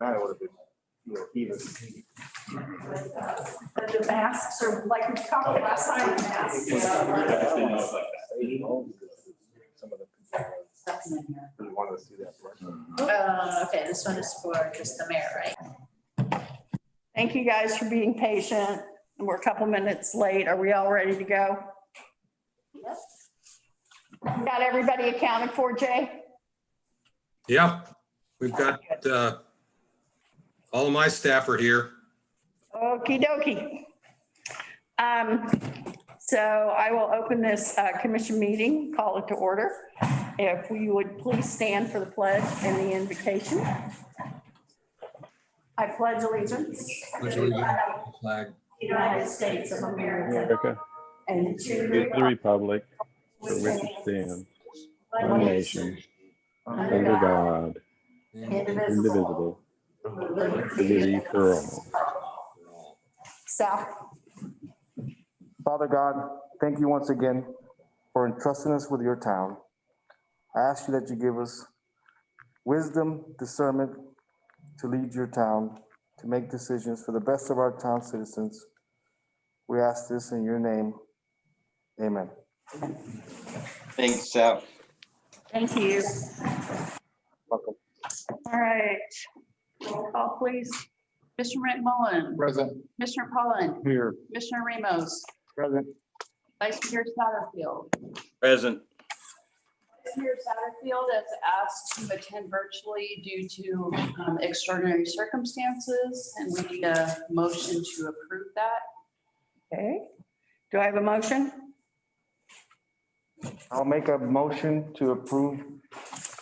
That would have been, even. But the masks are like we talked last time, the masks. Some of the people really wanted to see that. Okay, this one is for just the mayor, right? Thank you guys for being patient. We're a couple minutes late. Are we all ready to go? Yep. Got everybody accounted for, Jay? Yeah, we've got, all of my staff are here. Okey dokey. So I will open this commission meeting, call it to order. If we would please stand for the pledge and the invocation. I pledge allegiance to the Flag. United States of America America, and to the republic for which it stands, one nation, under God, indivisible, with liberty for all. Sal. Father God, thank you once again for entrusting us with your town. I ask you that you give us wisdom, discernment to lead your town, to make decisions for the best of our town citizens. We ask this in your name. Amen. Thanks, Sal. Thank you. Welcome. All right. Roll call, please. Commissioner McMullen, Present. Commissioner Pollan, Here. Commissioner Ramos, Present. Vice Mayor Satterfield. Present. Vice Mayor Satterfield is asked to attend virtually due to extraordinary circumstances, and we need a motion to approve that. Okay. Do I have a motion? I'll make a motion to approve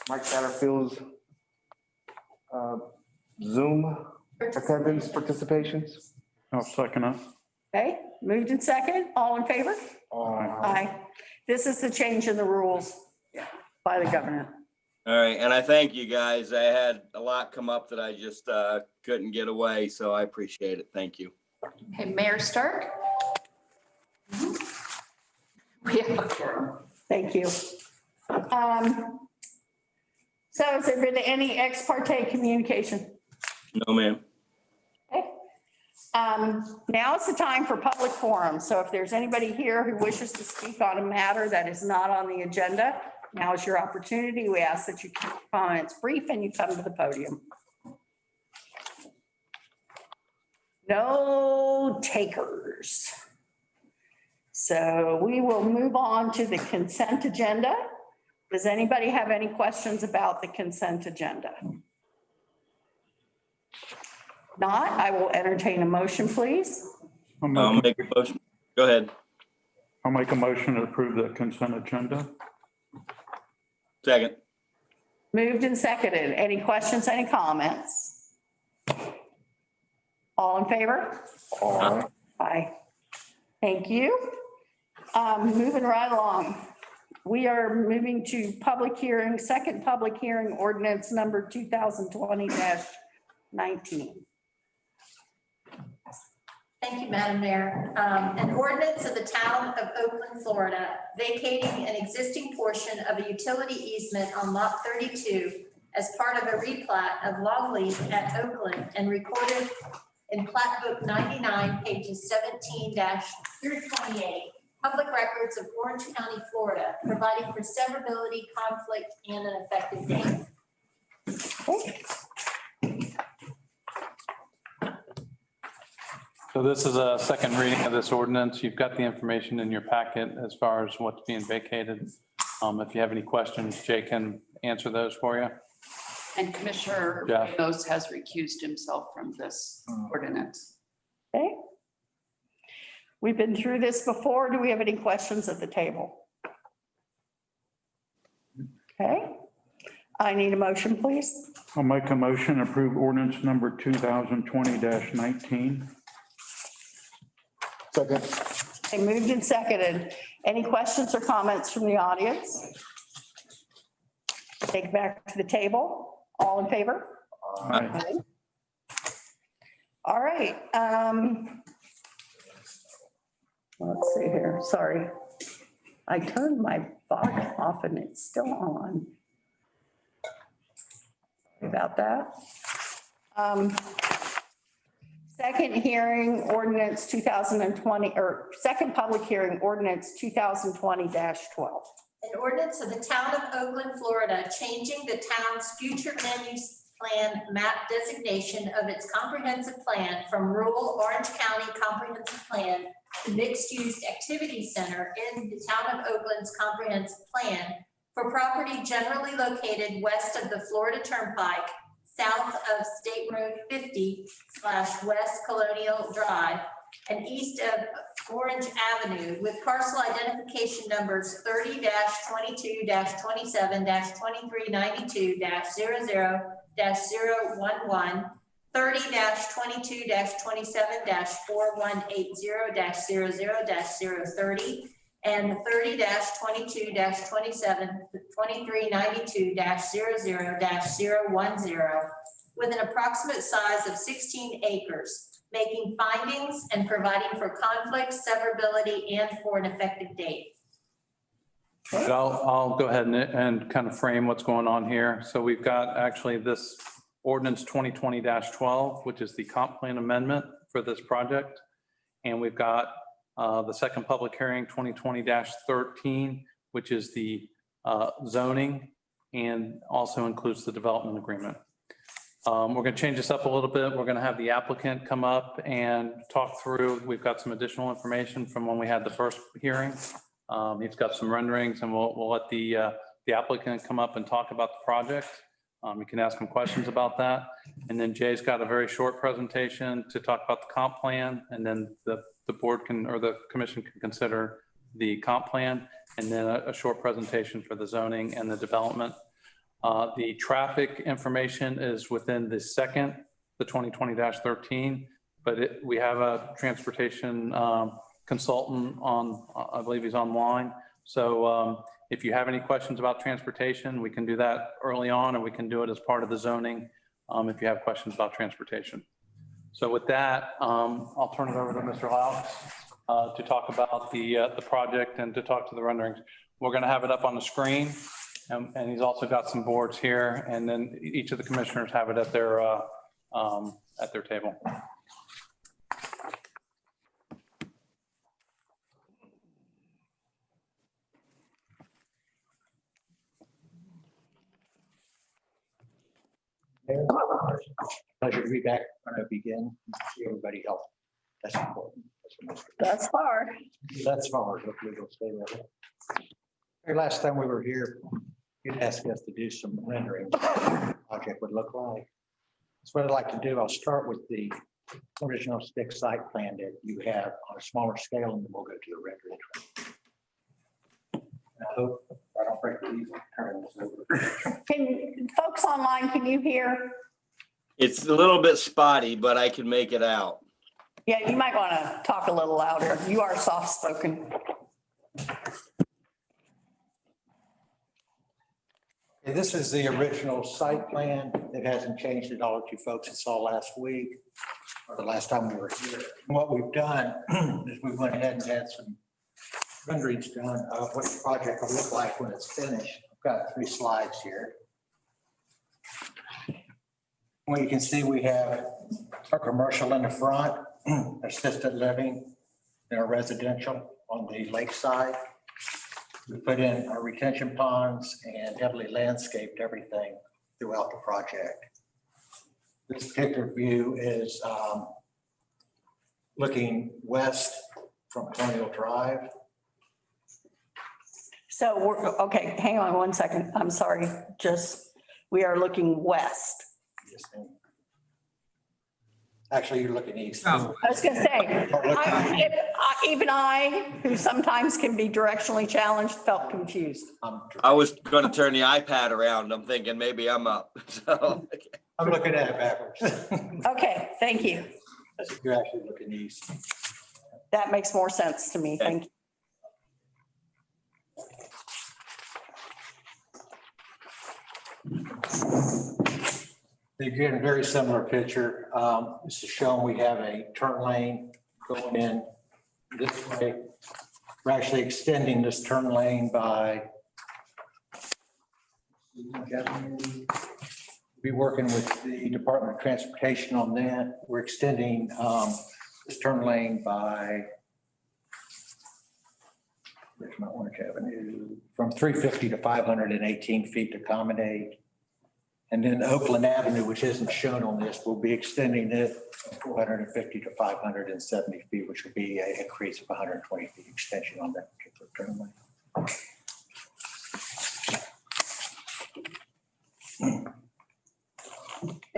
Mike Satterfield's Zoom attendance participations. I'll second it. Okay, moved in second. All in favor? Aye. This is the change in the rules by the governor. All right, and I thank you guys. I had a lot come up that I just couldn't get away, so I appreciate it. Thank you. Okay, Mayor Stark. We have a quorum. Thank you. So has there been any ex parte communication? No, ma'am. Okay. Now is the time for public forum. So if there's anybody here who wishes to speak on a matter that is not on the agenda, now is your opportunity. We ask that you keep your comments brief and you come to the podium. No takers. So we will move on to the consent agenda. Does anybody have any questions about the consent agenda? Not, I will entertain a motion, please. I'll make a motion. Go ahead. I'll make a motion to approve the consent agenda. Second. Moved and seconded. Any questions, any comments? All in favor? Aye. Thank you. Moving right along. We are moving to public hearing, second public hearing ordinance number 2020-19. Thank you, Madam Mayor. An ordinance of the town of Oakland, Florida, vacating an existing portion of a utility easement on lot 32 as part of a replat of Longleaf at Oakland and recorded in plat book 99, pages 17-28, public records of Orange County, Florida, providing for severability, conflict, and an effective date. So this is a second reading of this ordinance. You've got the information in your packet as far as what's being vacated. If you have any questions, Jay can answer those for you. And Commissioner Jeff. Ramos has recused himself from this ordinance. Okay. We've been through this before. Do we have any questions at the table? Okay. I need a motion, please. I'll make a motion to approve ordinance number 2020-19. Second. Okay, moved and seconded. Any questions or comments from the audience? Take it back to the table. All in favor? Aye. All right. Let's see here. Sorry. I turned my volume off and it's still on. Sorry about that. Second hearing ordinance 2020, or second public hearing ordinance 2020-12. An ordinance of the town of Oakland, Florida, changing the town's future land use plan map designation of its comprehensive plan from rural Orange County comprehensive plan to mixed-use activity center in the town of Oakland's comprehensive plan for property generally located west of the Florida Turnpike, south of State Road 50/West Colonial Drive, and east of Orange Avenue with parcel identification numbers 30-22-27-2392-00-011, 30-22-27-4180-00-030, and 30-22-27-2392-00-010, with an approximate size of 16 acres, making findings and providing for conflict, severability, and for an effective date. I'll go ahead and kind of frame what's going on here. So we've got actually this ordinance 2020-12, which is the comp plan amendment for this project. And we've got the second public hearing 2020-13, which is the zoning and also includes the development agreement. We're going to change this up a little bit. We're going to have the applicant come up and talk through. We've got some additional information from when we had the first hearing. He's got some renderings, and we'll let the applicant come up and talk about the project. You can ask him questions about that. And then Jay's got a very short presentation to talk about the comp plan, and then the board can, or the commission can consider the comp plan, and then a short presentation for the zoning and the development. The traffic information is within the 2020-13, but we have a transportation consultant on, I believe he's online. So if you have any questions about transportation, we can do that early on, and we can do it as part of the zoning if you have questions about transportation. So with that, I'll turn it over to Mr. Laux to talk about the project and to talk to the renderings. We're going to have it up on the screen. And he's also got some boards here, and then each of the commissioners have it at their table. Pleasure to be back when I begin. See everybody healthy. That's important. Thus far. That's far. Hopefully we'll stay there. Very last time we were here, you'd ask us to do some rendering. What the project would look like. That's what I'd like to do. I'll start with the original stick site plan that you have on a smaller scale, and then we'll go to the rendering. And I hope I don't break these and turn this over. Can folks online, can you hear? It's a little bit spotty, but I can make it out. Yeah, you might want to talk a little louder. You are soft-spoken. Okay, this is the original site plan. It hasn't changed at all that you folks saw last week or the last time we were here. And what we've done is we went ahead and had some renderings done of what the project will look like when it's finished. I've got 3 slides here. Well, you can see we have our commercial in the front, assisted living, and our residential on the lakeside. We put in our retention ponds and heavily landscaped everything throughout the project. This particular view is looking west from Colonial Drive. So we're, okay, hang on one second. I'm sorry. We are looking west. Yes, ma'am. Actually, you're looking east. I was going to say, even I, who sometimes can be directionally challenged, felt confused. I was going to turn the iPad around. I'm thinking maybe I'm up. So I'm looking at it backwards. Okay, thank you. You're actually looking east. That makes more sense to me. Thank you. Again, a very similar picture. This is showing we have a turn lane going in this way. We're actually extending this turn lane by Be working with the Department of Transportation on that. We're extending this turn lane by Richmond Orange Avenue from 350 to 518 feet to accommodate. And then Oakland Avenue, which isn't shown on this, will be extending it from 450 to 570 feet, which will be an increase of 120 feet extension on that particular turn lane.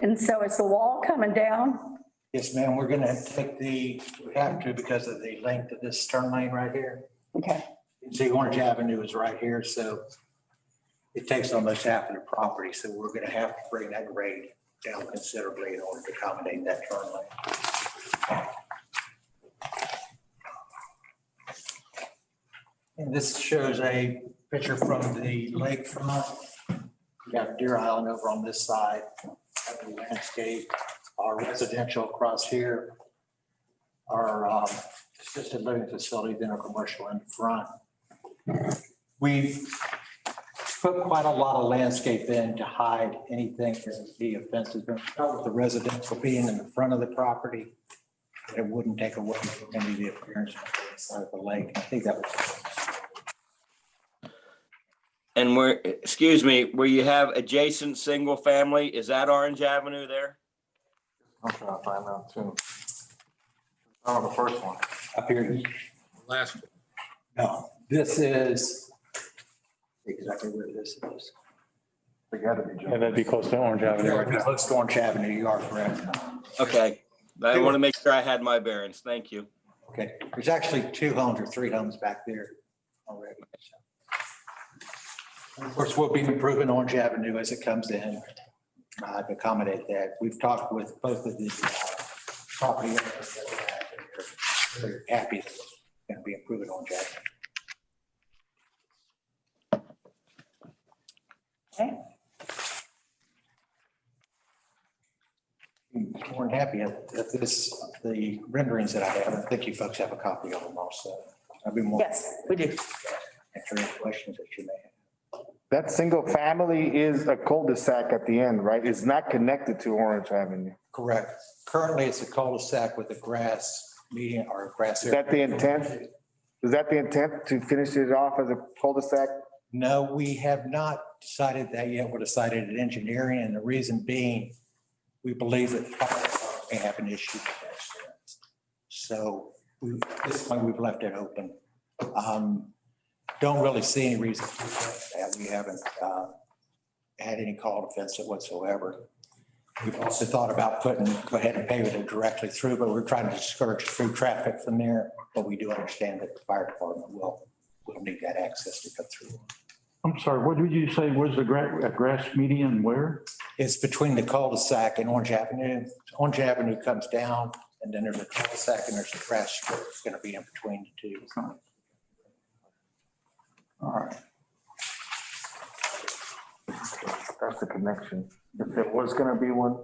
And so is the wall coming down? Yes, ma'am, we're gonna take we have to because of the length of this turn lane right here. Okay, See, Orange Avenue is right here, so it takes almost half of the property, so we're gonna have to bring that grade down considerably in order to accommodate that turn lane. And this shows a picture from the lakefront. We have Deer Island over on this side, the landscape, our residential across here, our assisted living facility, then our commercial in the front. We put quite a lot of landscape in to hide anything that would be offensive. With the residential being in the front of the property, it wouldn't take away from any of the appearance of the side of the lake. I think that was. And excuse me, where you have adjacent single family, is that Orange Avenue there? I'm trying to find out too. Oh, the first one. Up here, Last, no, this is exactly where this is. They gotta be. Yeah, that'd be close to Orange Avenue. Right close to Orange Avenue, you are correct. Okay, I want to make sure I had my bearings. Thank you. Okay, there's actually 2 homes or 3 homes back there already. Of course, we'll be improving Orange Avenue as it comes in to accommodate that. We've talked with both of the property owners. They're happy that it's going to be improving Orange Avenue. okay. More than happy at the renderings that I have. I think you folks have a copy of them also. I'll be more. Yes, we do. Answer any questions that you may have. That single family is a cul-de-sac at the end, right? It's not connected to Orange Avenue. Correct. Currently, it's a cul-de-sac with a grass median or grass. Is that the intent? Is that the intent to finish it off as a cul-de-sac? No, we have not decided that yet. We're decided in engineering, and the reason being, we believe that the fire department may have an issue with that. So at this point, we've left it open. Don't really see any reason to do that. We haven't had any call to fence it whatsoever. We've also thought about go ahead and pave it directly through, but we're trying to discourage through traffic from there. But we do understand that the fire department will need that access to come through. I'm sorry, what did you say was the grass median where? It's between the cul-de-sac and Orange Avenue. Orange Avenue comes down, and then there's a cul-de-sac and there's a grass strip that's going to be in between the two. All right. That's the connection. If there was gonna be one,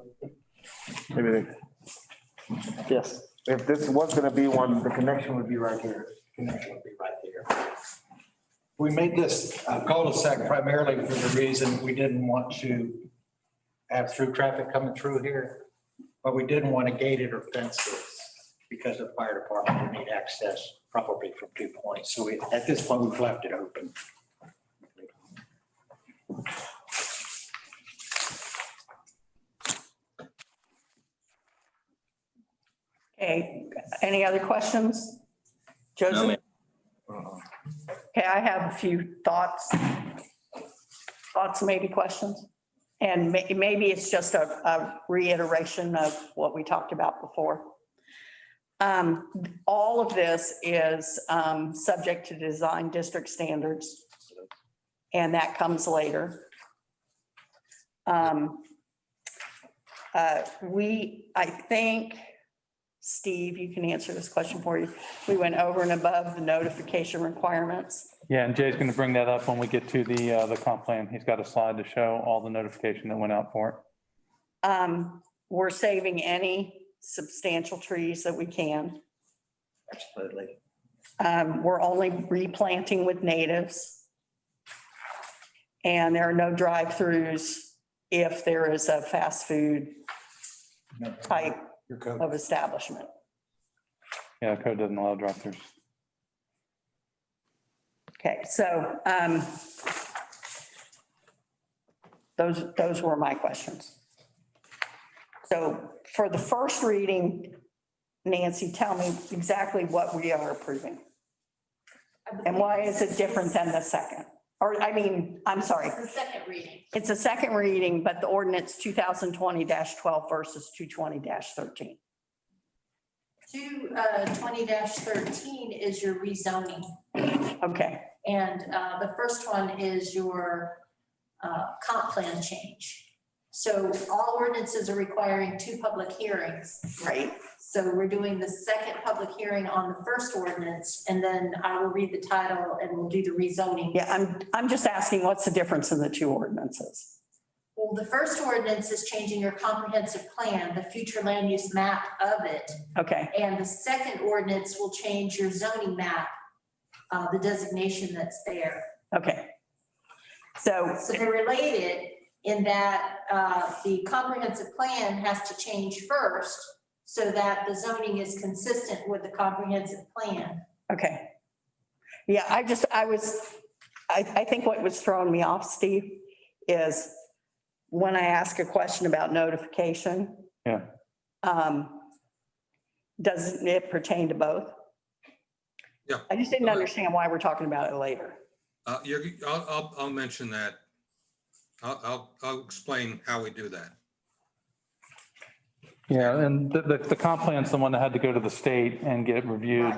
maybe yes, if this was gonna be one, the connection would be right here. Connection would be right there. We made this cul-de-sac primarily for the reason we didn't want to have through traffic coming through here, but we didn't want to gate it or fence it because the fire department would need access probably from 2 points. So at this point, we've left it open. Okay, any other questions? No, Joseph? ma'am. Okay, I have a few thoughts, maybe questions. And maybe it's just a reiteration of what we talked about before. All of this is subject to design district standards, and that comes later. I think, Steve, you can answer this question for you. We went over and above the notification requirements. Yeah, and Jay's going to bring that up when we get to the comp plan. He's got a slide to show all the notification that went out for it. We're saving any substantial trees that we can. Absolutely. We're only replanting with natives. And there are no drive-throughs if there is a fast food type Your code. of establishment. Yeah, code doesn't allow drive-throughs. Okay, so those were my questions. So for the first reading, Nancy, tell me exactly what we are approving and why is it different than the second? Or, I mean, I'm sorry, It's the second reading. it's a second reading, but the ordinance 2020-12 versus 220-13. 220-13 is your rezoning. Okay, And the first one is your comp plan change. So all ordinances are requiring 2 public hearings. right. So we're doing the second public hearing on the first ordinance, and then I will read the title and we'll do the rezoning. Yeah, I'm just asking what's the difference in the two ordinances? Well, the first ordinance is changing your comprehensive plan, the future land use map of it. Okay, And the second ordinance will change your zoning map, the designation that's there. okay. So, So they're related in that the comprehensive plan has to change first so that the zoning is consistent with the comprehensive plan. okay. Yeah, I think what was throwing me off, Steve, is when I ask a question about notification. Yeah. Doesn't it pertain to both? Yeah. I just didn't understand why we're talking about it later. I'll mention that. I'll explain how we do that. Yeah, and the comp plan's the one that had to go to the state and get reviewed.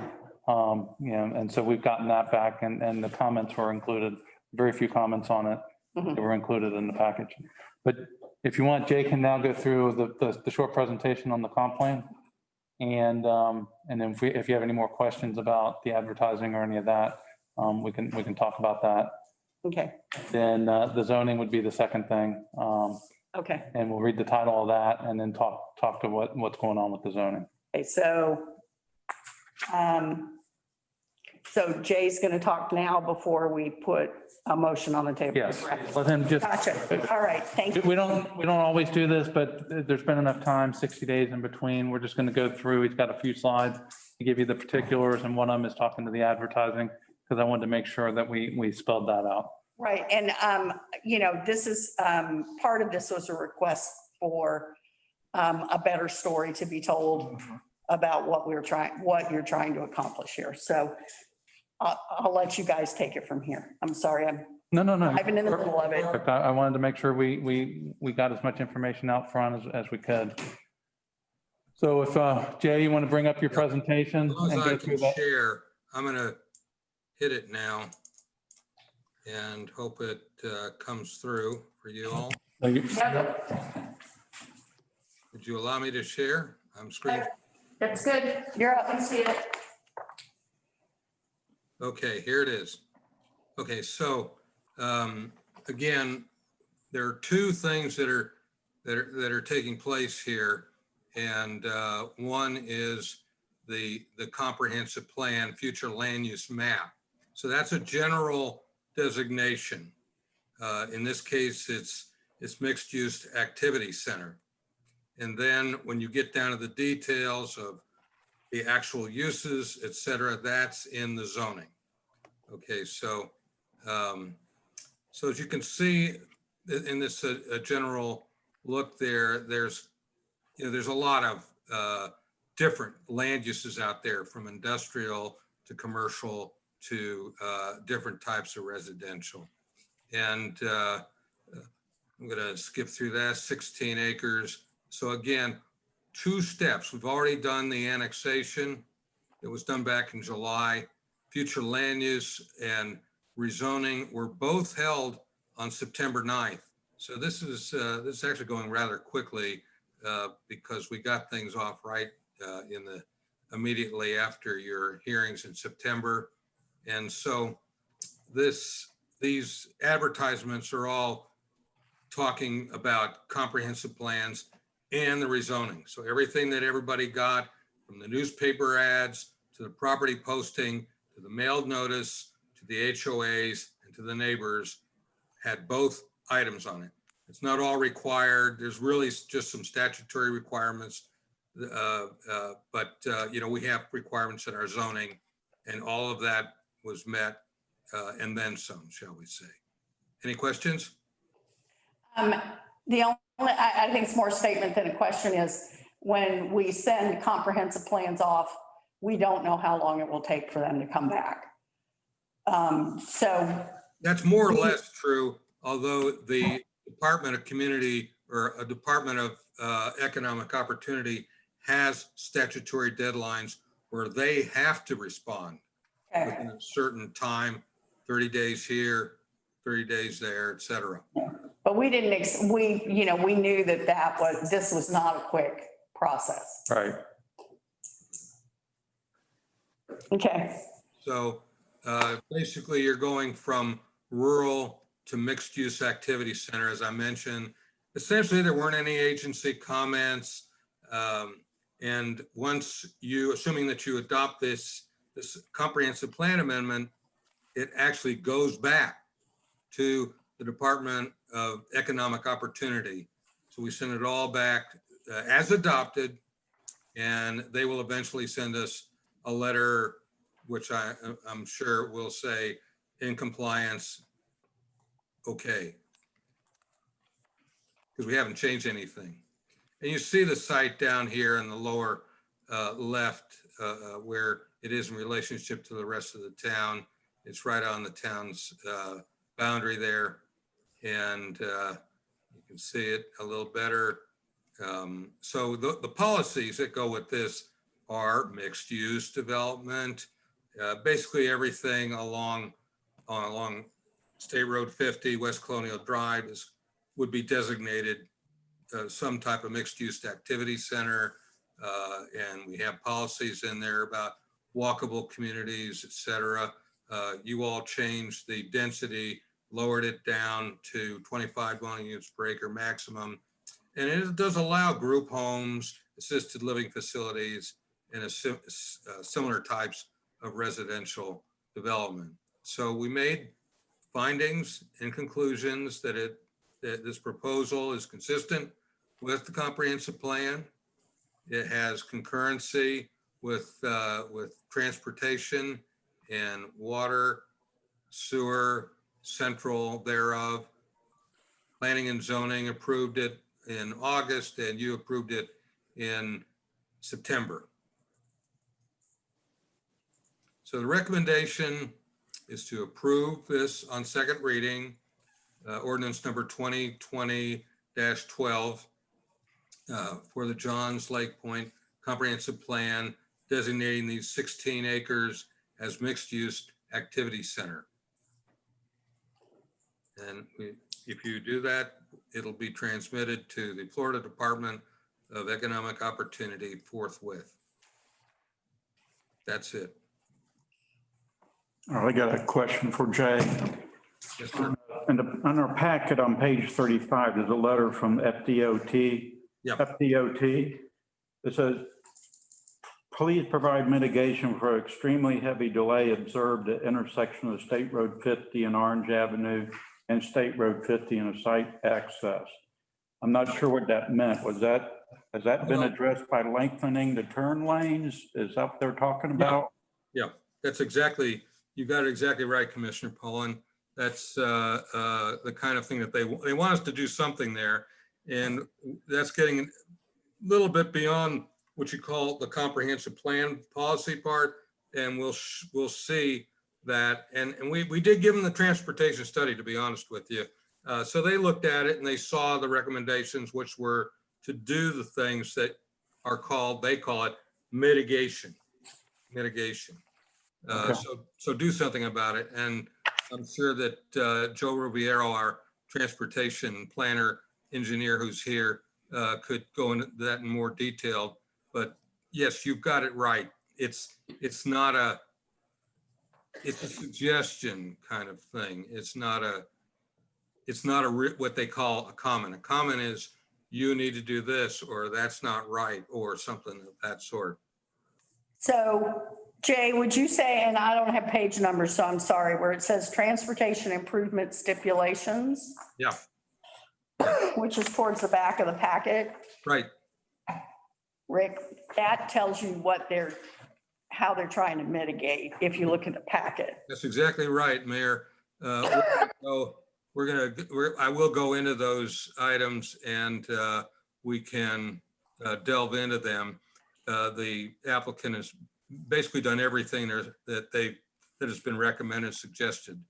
And so we've gotten that back and the comments were included, very few comments on it. Mhm. They were included in the package. But if you want, Jay can now go through the short presentation on the comp plan. And then if you have any more questions about the advertising or any of that, we can talk about that. Okay, Then the zoning would be the second thing. okay. And we'll read the title of that and then talk to what's going on with the zoning. Okay, so Jay's going to talk now before we put a motion on the table. Yes, let him just. Gotcha. All right, thank you. We don't always do this, but there's been enough time, 60 days in between. We're just going to go through. He's got a few slides to give you the particulars, and one of them is talking to the advertising, because I wanted to make sure that we spelled that out. Right, and, this is, part of this was a request for a better story to be told about what you're trying to accomplish here. So I'll let you guys take it from here. I'm sorry, No. I've been in the middle of it. Perfect. I wanted to make sure we got as much information out front as we could. So if, Jay, you want to bring up your presentation As long and as I go can through that. share, I'm going to hit it now and hope it comes through for you all. Would you allow me to share? I'm screen. That's good. You're up. I see it. Okay, here it is. Okay, so again, there are two things that are taking place here. And one is the comprehensive plan, future land use map. So that's a general designation. In this case, it's mixed use activity center. And then when you get down to the details of the actual uses, et cetera, that's in the zoning. Okay, so as you can see in this a general look there's a lot of different land uses out there, from industrial to commercial to different types of residential. And I'm gonna skip through that, 16 acres. So again, 2 steps. We've already done the annexation. It was done back in July. Future land use and rezoning were both held on September 9th. So this is actually going rather quickly because we got things off right immediately after your hearings in September. And so these advertisements are all talking about comprehensive plans and the rezoning. So everything that everybody got, from the newspaper ads to the property posting to the mailed notice to the HOAs and to the neighbors, had both items on it. It's not all required. There's really just some statutory requirements. But we have requirements in our zoning, and all of that was met, and then some, shall we say. Any questions? The only, I think it's more a statement than a question is when we send comprehensive plans off, we don't know how long it will take for them to come back. So That's more or less true, although the Department of Community or a Department of Economic Opportunity has statutory deadlines where they have to respond within a certain time, 30 days here, 30 days there, et cetera. but we didn't, we knew that this was not a quick process. Right. Okay. So basically you're going from rural to mixed use activity center, as I mentioned. Essentially, there weren't any agency comments. And once assuming that you adopt this comprehensive plan amendment, it actually goes back to the Department of Economic Opportunity. So we send it all back as adopted, and they will eventually send us a letter, which I'm sure will say in compliance, okay. Because we haven't changed anything. And you see the site down here in the lower left where it is in relationship to the rest of the town. It's right on the town's boundary there. And you can see it a little better. So the policies that go with this are mixed use development, basically everything along State Road 50, West Colonial Drive would be designated some type of mixed use activity center. And we have policies in there about walkable communities, et cetera. You all changed the density, lowered it down to 25 dwelling units per acre maximum. And it does allow group homes, assisted living facilities, and similar types of residential development. So we made findings and conclusions that this proposal is consistent with the comprehensive plan. It has concurrency with transportation and water, sewer, central thereof. Planning and zoning approved it in August, and you approved it in September. So the recommendation is to approve this on second reading, ordinance number 2020-12 for the Johns Lake Point Comprehensive Plan, designating these 16 acres as mixed use activity center. And if you do that, it'll be transmitted to the Florida Department of Economic Opportunity forthwith. That's it. I got a question for Jay. Yes, sir. On our packet on page 35, there's a letter from FDOT. Yep. FDOT. It says, please provide mitigation for extremely heavy delay observed at intersection of State Road 50 and Orange Avenue and State Road 50 in a site access. I'm not sure what that meant. Has that been addressed by lengthening the turn lanes? Is that what they're talking about? Yeah, that's exactly, you got it exactly right, Commissioner Pullen. That's the kind of thing that they want us to do something there. And that's getting a little bit beyond what you call the comprehensive plan policy part. And we'll see that. And we did give them the transportation study, to be honest with you. So they looked at it and they saw the recommendations, which were to do the things that are called, they call it mitigation. Okay. So do something about it. And I'm sure that Joe Rubiero, our transportation planner engineer who's here, could go into that in more detail. But yes, you've got it right. It's a suggestion kind of thing. It's not what they call a comment. A comment is you need to do this, or that's not right, or something of that sort. So Jay, would you say, and I don't have page numbers, so I'm sorry, where it says transportation improvement stipulations? Yeah. which is towards the back of the packet. Right. Rick, that tells you what how they're trying to mitigate, if you look at the packet. That's exactly right, Mayor. I will go into those items and we can delve into them. The applicant has basically done everything that has been recommended, suggested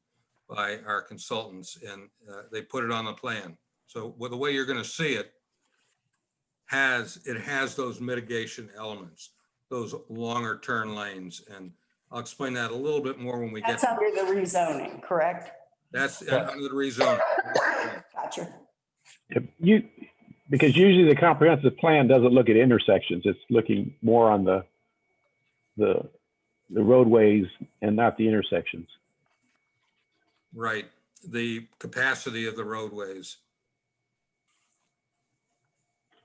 by our consultants, and they put it on the plan. So the way you're going to see it has those mitigation elements, those longer turn lanes, and I'll explain that a little bit more when we get. That's under the rezoning, correct? That's under the rezone. Gotcha. Because usually the comprehensive plan doesn't look at intersections. It's looking more on the roadways and not the intersections. Right. The capacity of the roadways.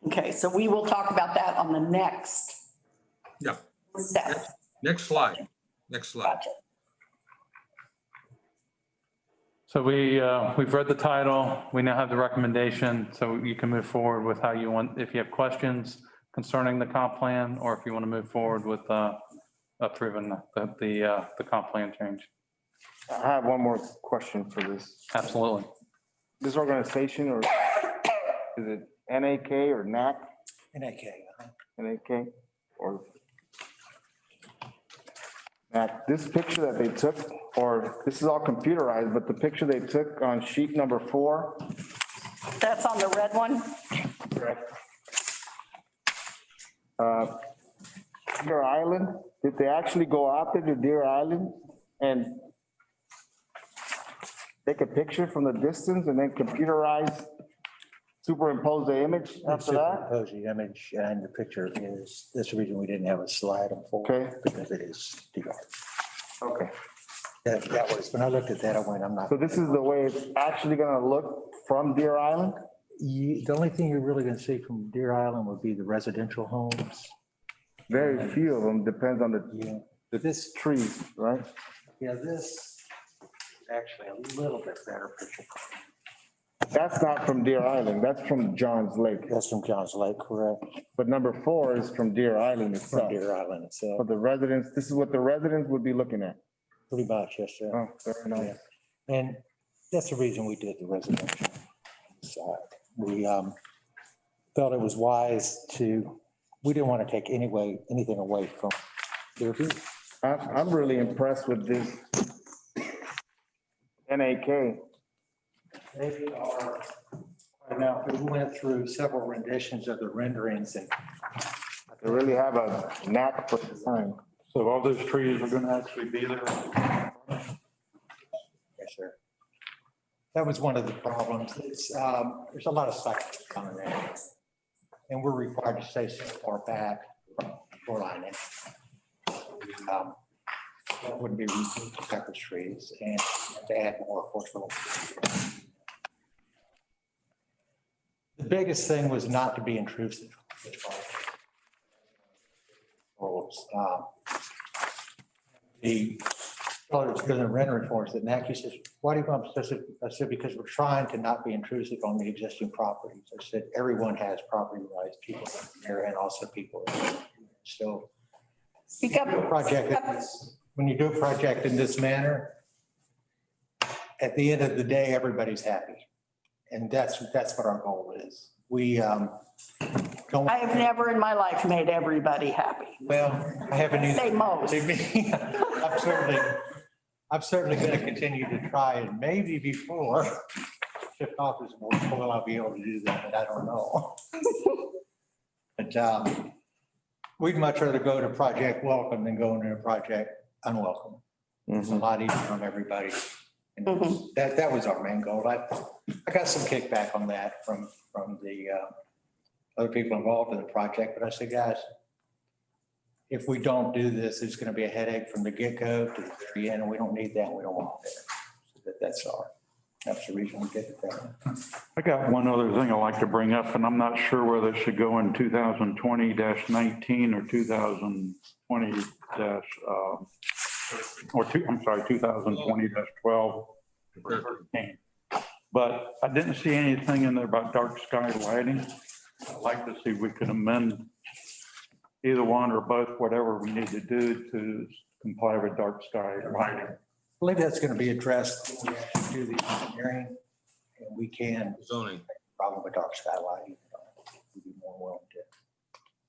Okay, so we will talk about that on the next. Yeah. Step. Next slide. Next slide. Gotcha. So we've read the title, we now have the recommendation, so you can move forward with how you want, if you have questions concerning the comp plan, or if you want to move forward with approving the comp plan change. I have one more question for this. Absolutely. This organization, or is it NAK or NAC? NAK. NAK or NAC? This picture that they took, or this is all computerized, but the picture they took on sheet number 4. That's on the red one? Correct. Deer Island, did they actually go out there to Deer Island and take a picture from the distance and then computerize, superimpose the image after that? Superimpose the image, and the picture is, that's the reason we didn't have a slide on full. Okay. Because it is DR. Okay, That was, when I looked at that, I went, I'm not. so this is the way it's actually gonna look from Deer Island? The only thing you're really gonna see from Deer Island would be the residential homes. Very few of them, depends on Yeah. the trees, right? Yeah, this is actually a little bit better picture. That's not from Deer Island, that's from Johns Lake. That's from Johns Lake, correct? But number 4 is from Deer Island From itself. Deer Island itself, For the residents, this is what the residents would be looking at. pretty much, yes, sir. Oh, very nice. And that's the reason we did the residential side. We felt it was wise we didn't want to take anything away from their view. I'm really impressed with this NAK. They are, right now, we went through several renditions of the renderings and They really have a knack for design. So all those trees are going to actually be there. yes, sir. That was one of the problems. It's, there's a lot of sites coming in. And we're required to stay so far back from shoreline. That wouldn't be removed separate trees and to add more, of course. The biggest thing was not to be intrusive. The fellow that's doing the rendering for us at NAC, he says, why do you want this? I said, because we're trying to not be intrusive on the existing properties. I said, everyone has property rights, people there and also people. So Speak up. when you do a project in this manner, at the end of the day, everybody's happy. And that's what our goal is. We don't. I have never in my life made everybody happy. Well, I haven't either. Say most. I'm certainly going to continue to try, and maybe before shift office will I be able to do that, but I don't know. But we'd much rather go to project welcome than go into a project unwelcome. It's a lot easier on everybody. And that was our main goal. I got some kickback on that from the other people involved in the project, but I said, guys, if we don't do this, it's going to be a headache from the get-go to the very end, and we don't need that. We don't want that. So that's the reason we did it that way. I got one other thing I'd like to bring up, and I'm not sure whether it should go in 2020-19 or 2020 I'm sorry, 2020-12. But I didn't see anything in there about dark sky lighting. I'd like to see if we could amend either one or both, whatever we need to do to comply with dark sky lighting. I believe that's going to be addressed when we actually do the engineering, and we can Zoning. problem with dark sky lighting. We'd be more willing to.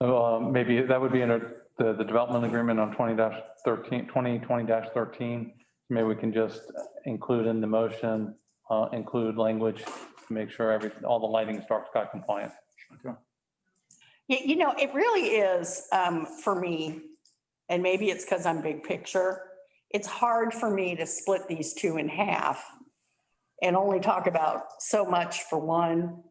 So maybe that would be under the development agreement on 2020-13. Maybe we can just include in the motion, include language to make sure all the lighting is dark sky compliant. You know, it really is for me, and maybe it's because I'm big picture. It's hard for me to split these two in half and only talk about so much for one,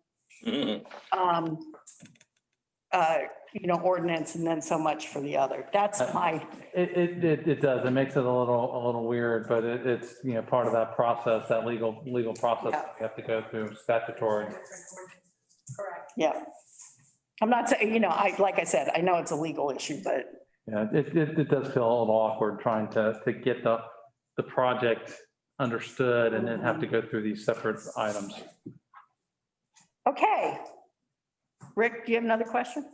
ordinance and then so much for the other. That's my, It does. It makes it a little weird, but it's, part of that process, that legal process Yeah. we have to go through, statutory. Correct. yeah. I'm not saying, like I said, I know it's a legal issue, but Yeah, it does feel a little awkward trying to get the project understood and then have to go through these separate items. okay. Rick, do you have another question?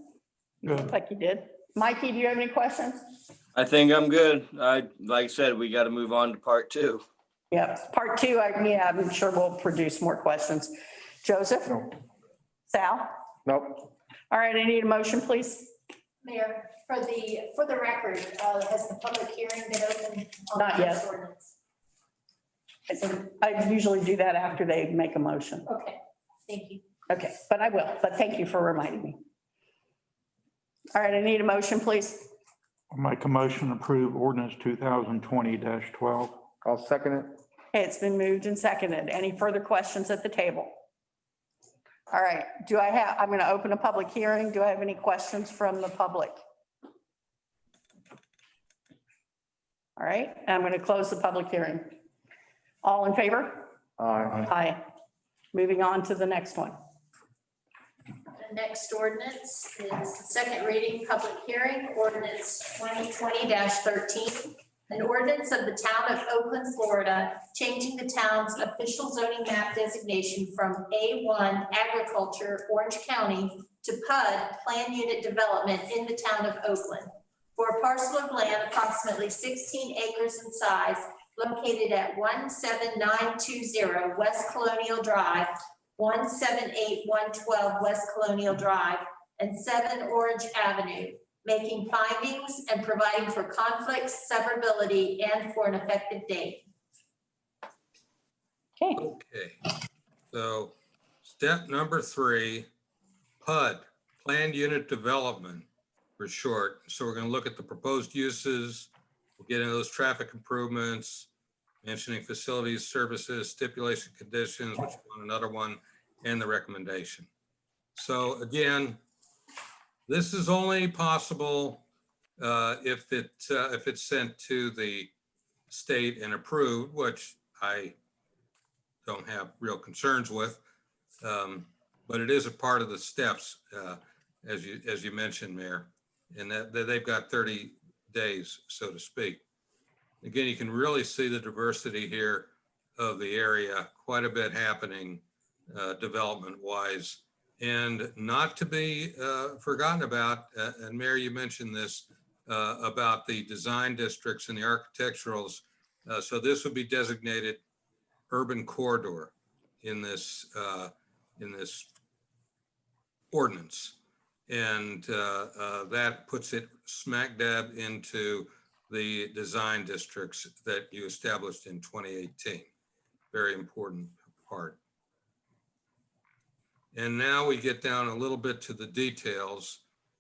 You look like you did. Mikey, do you have any questions? I think I'm good. Like I said, we got to move on to part 2. Yeah, part 2, I'm sure we'll produce more questions. Joseph? No. Sal? Nope. All right, I need a motion, please. Mayor, for the record, has the public hearing been open? On Not this yet. ordinance? I usually do that after they make a motion. Okay, thank you. Okay, but I will, but thank you for reminding me. All right, I need a motion, please. I'll make a motion to approve ordinance 2020-12. I'll second it. Okay, it's been moved and seconded. Any further questions at the table? All right, I'm going to open a public hearing. Do I have any questions from the public? All right, I'm going to close the public hearing. All in favor? Aye. Aye. Moving on to the next one. The next ordinance is second reading, public hearing, ordinance 2020-13. An ordinance of the town of Oakland, Florida, changing the town's official zoning map designation from A1 Agriculture, Orange County, to PUD, Plan Unit Development in the town of Oakland, for a parcel of land approximately 16 acres in size, located at 17920 West Colonial Drive, 178112 West Colonial Drive, and 7 Orange Avenue, making findings and providing for conflicts, severability, and for an effective date. Okay, so step number 3, PUD, Planned Unit Development for short. So we're going to look at the proposed uses. We'll get into those traffic improvements, mentioning facilities, services, stipulation conditions, which is another one, and the recommendation. So again, this is only possible if it's sent to the state and approved, which I don't have real concerns with, but it is a part of the steps, as you mentioned, Mayor, and that they've got 30 days, so to speak. Again, you can really see the diversity here of the area, quite a bit happening development-wise. And not to be forgotten about, and Mayor, you mentioned this, about the design districts and the architecturals. So this would be designated urban corridor in this ordinance. And that puts it smack dab into the design districts that you established in 2018. Very important part. And now we get down a little bit to the details,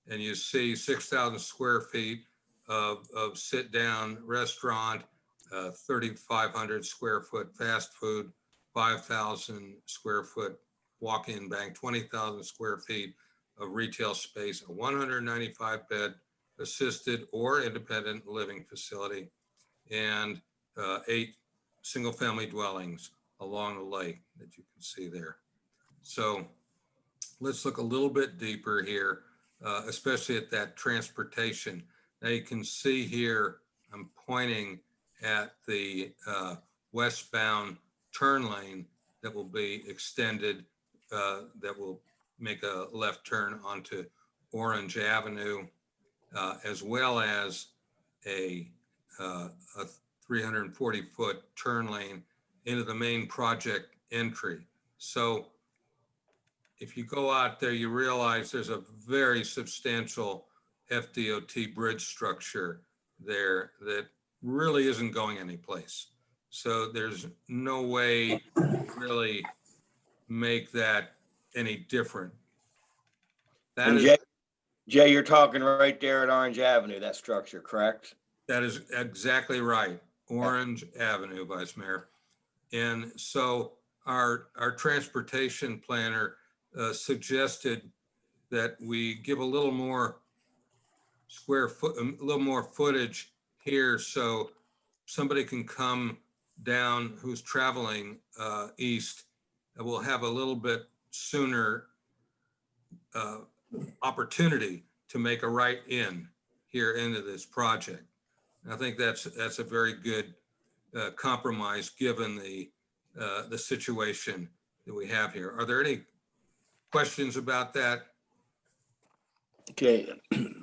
and you see 6,000 square feet of sit-down restaurant, 3,500 square foot fast food, 5,000 square foot walk-in bank, 20,000 square feet of retail space, a 195 bed assisted or independent living facility, and 8 single-family dwellings along the lake that you can see there. So let's look a little bit deeper here, especially at that transportation. Now you can see here, I'm pointing at the westbound turn lane that will be extended, that will make a left turn onto Orange Avenue, as well as a 340-foot turn lane into the main project entry. So if you go out there, you realize there's a very substantial FDOT bridge structure there that really isn't going anyplace. So there's no way to really make that any different. That And is, Jay, you're talking right there at Orange Avenue, that structure, correct? that is exactly right. Orange Avenue, Vice Mayor. And so our transportation planner suggested that we give a little more a little more footage here, so somebody can come down who's traveling east. We'll have a little bit sooner opportunity to make a right in here into this project. And I think that's a very good compromise given the situation that we have here. Are there any questions about that? Okay,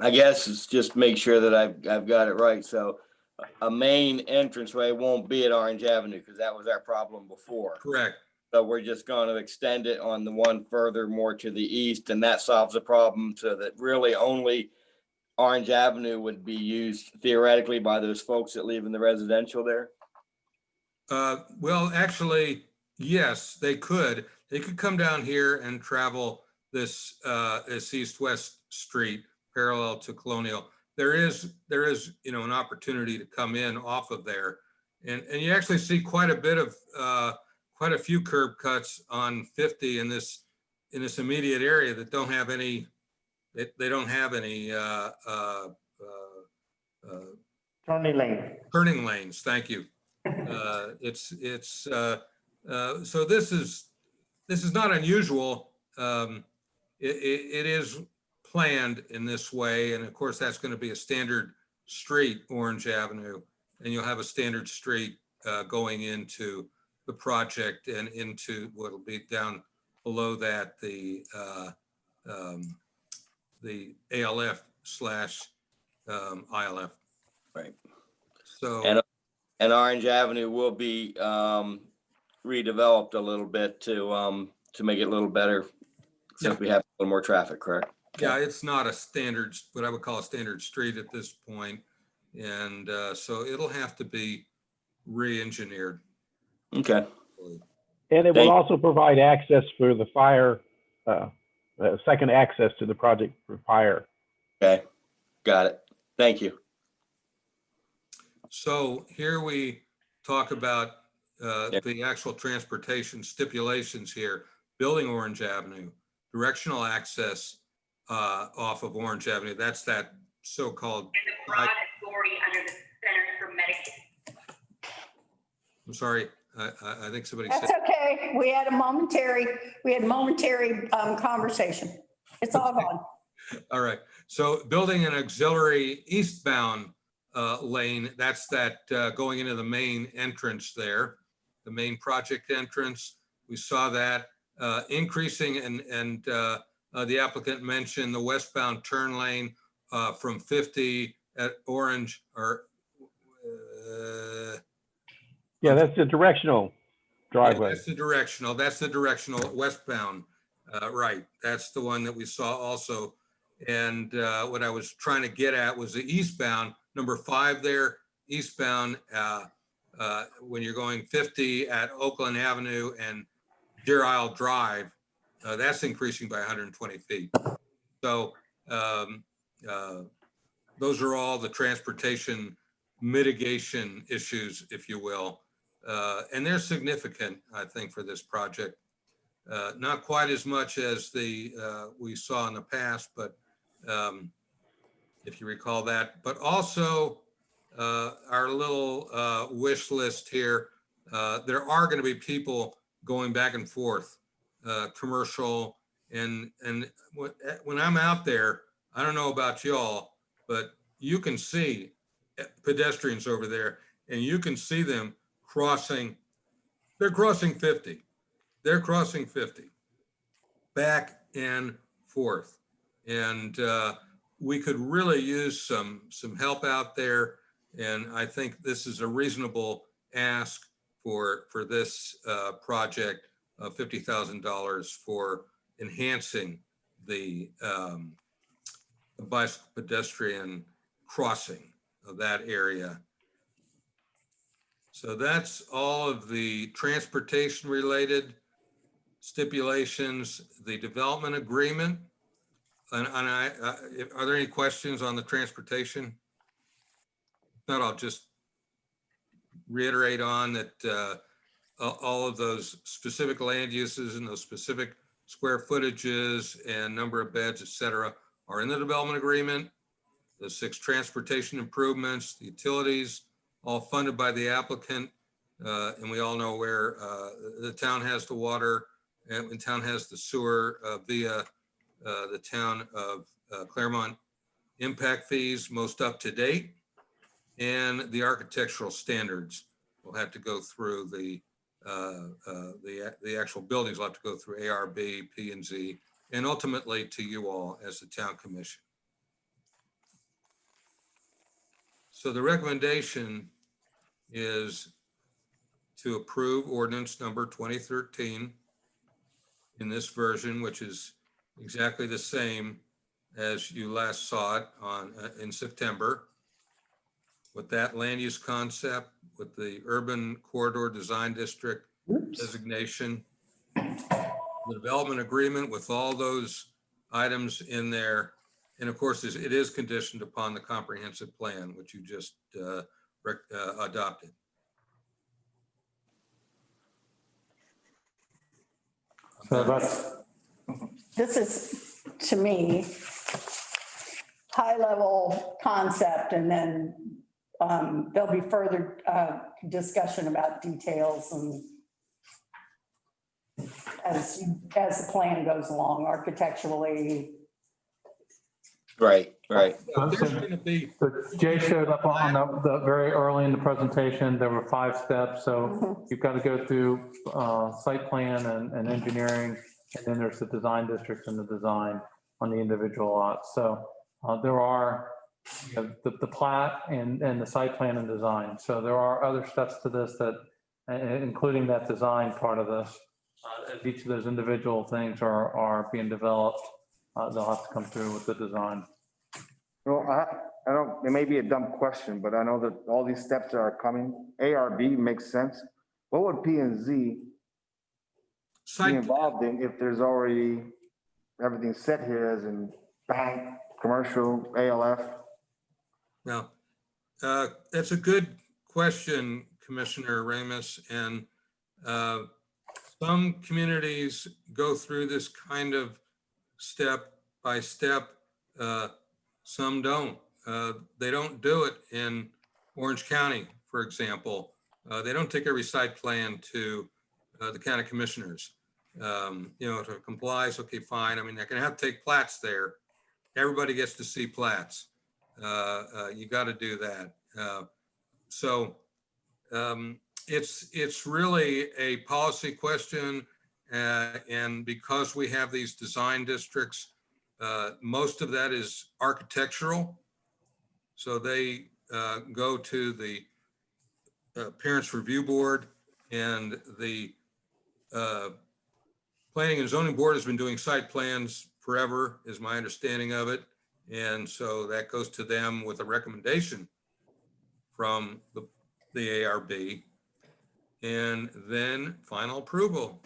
I guess it's just make sure that I've got it right. So a main entranceway won't be at Orange Avenue because that was our problem before. Correct. So we're just going to extend it on the one further more to the east, and that solves the problem so that really only Orange Avenue would be used theoretically by those folks that live in the residential there. Well, actually, yes, they could. They could come down here and travel this east-west street parallel to Colonial. There is, an opportunity to come in off of there. And you actually see quite a few curb cuts on 50 in this immediate area that don't have any, they don't have any turning lanes. Thank you. So this is not unusual. It is planned in this way. And of course, that's going to be a standard street, Orange Avenue, and you'll have a standard street going into the project and into what'll be down below that, the ALF / ILF. Right. So. And Orange Avenue will be redeveloped a little bit to make it a little better since we have a little more traffic, correct? Yeah, it's not a standard, what I would call a standard street at this point. And so it'll have to be re-engineered. Okay. And it will also provide access for the fire, second access to the project for fire. Okay, got it. Thank you. So here we talk about the actual transportation stipulations here, building Orange Avenue, directional access off of Orange Avenue. That's that so-called. And the broad authority under the Centers for Medicaid. I'm sorry, I think somebody That's said. okay. We had momentary conversation. It's all gone. All right. So building an auxiliary eastbound lane, that's that going into the main entrance there, the main project entrance. We saw that increasing, and the applicant mentioned the westbound turn lane from 50 at Orange, or yeah, that's the directional driveway. Yeah, that's the directional westbound, right? That's the one that we saw also. And what I was trying to get at was the eastbound, number 5 there, eastbound, when you're going 50 at Oakland Avenue and Deer Isle Drive, that's increasing by 120 feet. So those are all the transportation mitigation issues, if you will. And they're significant, I think, for this project. Not quite as much as we saw in the past, but if you recall that. But also our little wish list here, there are going to be people going back and forth, commercial. And when I'm out there, I don't know about y'all, but you can see pedestrians over there, and you can see them crossing. They're crossing 50. they're crossing 50 back and forth. And we could really use some help out there. And I think this is a reasonable ask for this project of $50,000 for enhancing the bicycle pedestrian crossing of that area. So that's all of the transportation related stipulations, the development agreement. And are there any questions on the transportation? If not, I'll just reiterate on that all of those specific land uses and those specific square footages and number of beds, et cetera, are in the development agreement. The 6 transportation improvements, the utilities, all funded by the applicant. And we all know where the town has the water and the town has the sewer via the town of Claremont impact fees, most up to date. And the architectural standards will have to go through the actual buildings will have to go through ARB, P&Z, and ultimately to you all as the town commission. So the recommendation is to approve ordinance number 2013 in this version, which is exactly the same as you last saw it in September, with that land use concept, with the urban corridor design district designation, the development agreement with all those items in there. And of course, it is conditioned upon the comprehensive plan, which you just adopted. So that's, This is, to me, high-level concept, and then there'll be further discussion about details and as the plan goes along architecturally. Right. There's going to be so Jay showed up on the very early in the presentation. There were 5 steps. So you've got to go through site plan and engineering, and then there's the design district and the design on the individual lots. So there are the plat and the site plan and design. So there are other steps to this that, including that design part of this. As each of those individual things are being developed, they'll have to come through with the design. Well, I don't, it may be a dumb question, but I know that all these steps that are coming, ARB makes sense. What would P and Z be site involved in if there's already everything set here as in bank, commercial, ALF? Now, that's a good question, Commissioner Ramus. And some communities go through this kind of step by step. Some don't. They don't do it in Orange County, for example. They don't take every site plan to the county commissioners. If it complies, okay, fine. I mean, they're gonna have to take plats there. Everybody gets to see plats. You got to do that. It's really a policy question. And because we have these design districts, most of that is architectural. So they go to the Parents Review Board, and the Planning and Zoning Board has been doing site plans forever, is my understanding of it. And so that goes to them with a recommendation from the ARB. And then final approval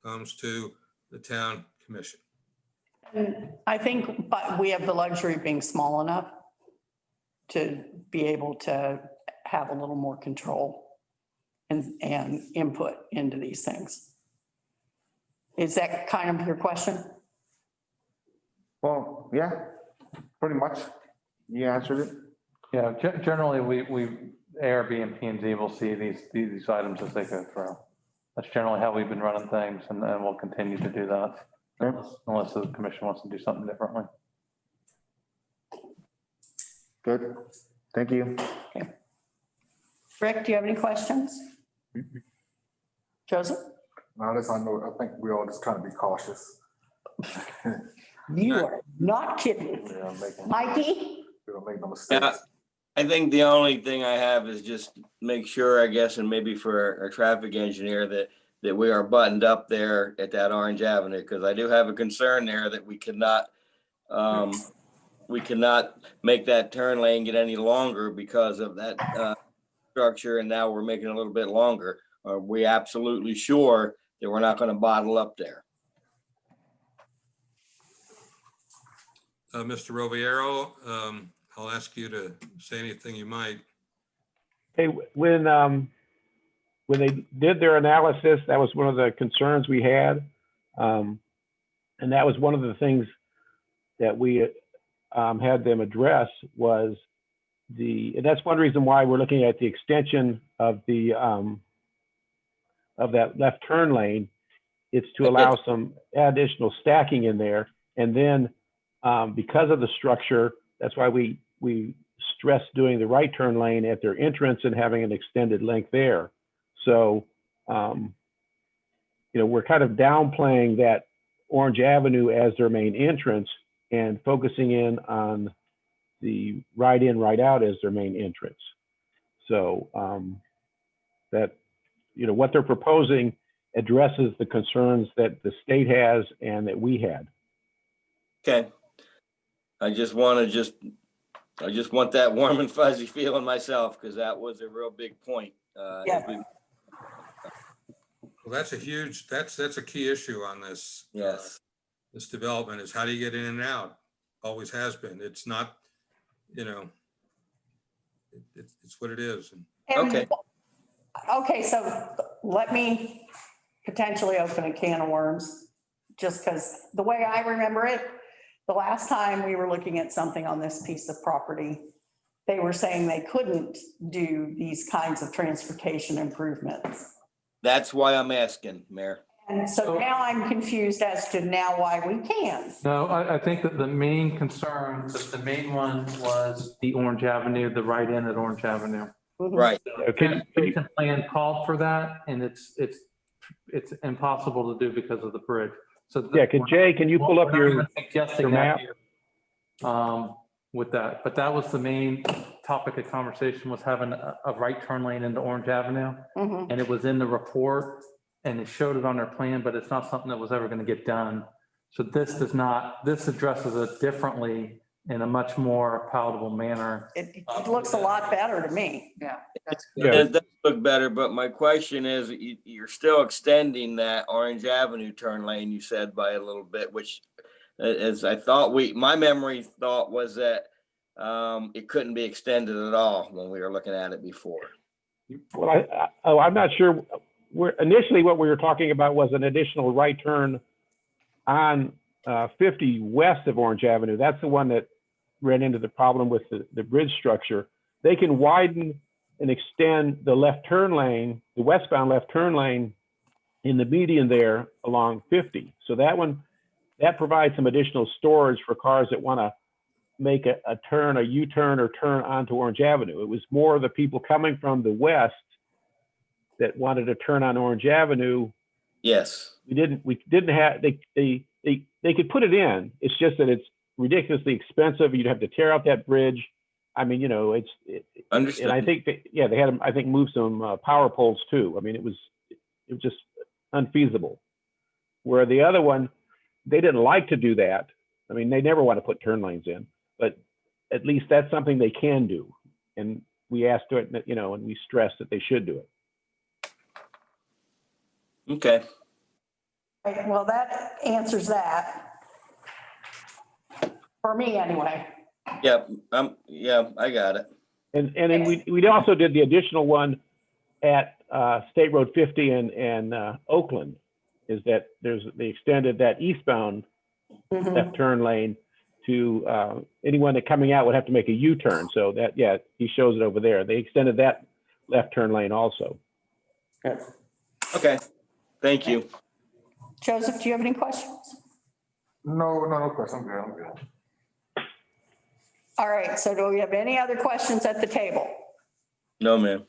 comes to the town commission. And I think, but we have the luxury of being small enough to be able to have a little more control and input into these things. Is that kind of your question? Well, yeah, pretty much. You answered it. Yeah, generally we ARB and P&Z will see these items as they go through. That's generally how we've been running things, and we'll continue to do that unless the commission wants to do something differently. Good. Thank you. Rick, do you have any questions? Joseph? Now this, I know, I think we all just kind of be cautious. You are not kidding. Yeah, making, Mikey? we don't make no Yeah, mistakes. I think the only thing I have is just make sure, I guess, and maybe for our traffic engineer that we are buttoned up there at that Orange Avenue, because I do have a concern there that we cannot make that turn lane get any longer because of that structure, and now we're making it a little bit longer. Are we absolutely sure that we're not going to bottle up there? Mr. Roviero, I'll ask you to say anything you might. Hey, when they did their analysis, that was one of the concerns we had. And that was one of the things that we had them address was and that's one reason why we're looking at the extension of that left turn lane. It's to allow some additional stacking in there. And then because of the structure, that's why we stress doing the right turn lane at their entrance and having an extended length there. So, we're kind of downplaying that Orange Avenue as their main entrance and focusing in on the right in, right out as their main entrance. So that, what they're proposing addresses the concerns that the state has and that we had. Okay. I just want that warm and fuzzy feeling myself, because that was a real big point. Yeah. Well, that's a key issue on this. Yes. This development is how do you get in and out? Always has been. It's not, it's what it is. Okay. Okay, so let me potentially open a can of worms, just because the way I remember it, the last time we were looking at something on this piece of property, they were saying they couldn't do these kinds of transportation improvements. That's why I'm asking, Mayor. And so now I'm confused as to now why we can. No, I think that the main concern, the main one was the Orange Avenue, the right in at Orange Avenue. Right. Transportation plan called for that, and it's impossible to do because of the bridge. So Yeah, Jay, can you pull up your map? With that, but that was the main topic of conversation, was having a right turn lane into Orange Avenue. Mhm. And it was in the report and it showed it on their plan, but it's not something that was ever going to get done. So this addresses it differently in a much more palatable manner. It looks a lot better to me. Yeah, that's Yeah. It does look better, but my question is, you're still extending that Orange Avenue turn lane, you said, by a little bit, which as I thought my memory thought was that it couldn't be extended at all when we were looking at it before. Well, I'm not sure. Initially what we were talking about was an additional right turn on 50 west of Orange Avenue. That's the one that ran into the problem with the bridge structure. They can widen and extend the left turn lane, the westbound left turn lane in the median there along 50. So that provides some additional storage for cars that want to make a U-turn or turn onto Orange Avenue. It was more the people coming from the west that wanted to turn on Orange Avenue. Yes. We didn't have, they could put it in. It's just that it's ridiculously expensive. You'd have to tear out that bridge. I mean, Understood. and I think they had, I think, moved some power poles too. I mean, it was just unfeasible. Where the other one, they didn't like to do that. I mean, they never want to put turn lanes in, but at least that's something they can do. And we asked it, and we stressed that they should do it. Okay. Right, well, that answers that. For me, anyway. Yep. Yeah, I got it. And then we also did the additional one at State Road 50 and Oakland, is that they extended that eastbound left turn lane to anyone that coming out would have to make a U-turn. So that, he shows it over there. They extended that left turn lane also. Okay. Thank you. Joseph, do you have any questions? No question. I'm good. All right, so do we have any other questions at the table? No, ma'am.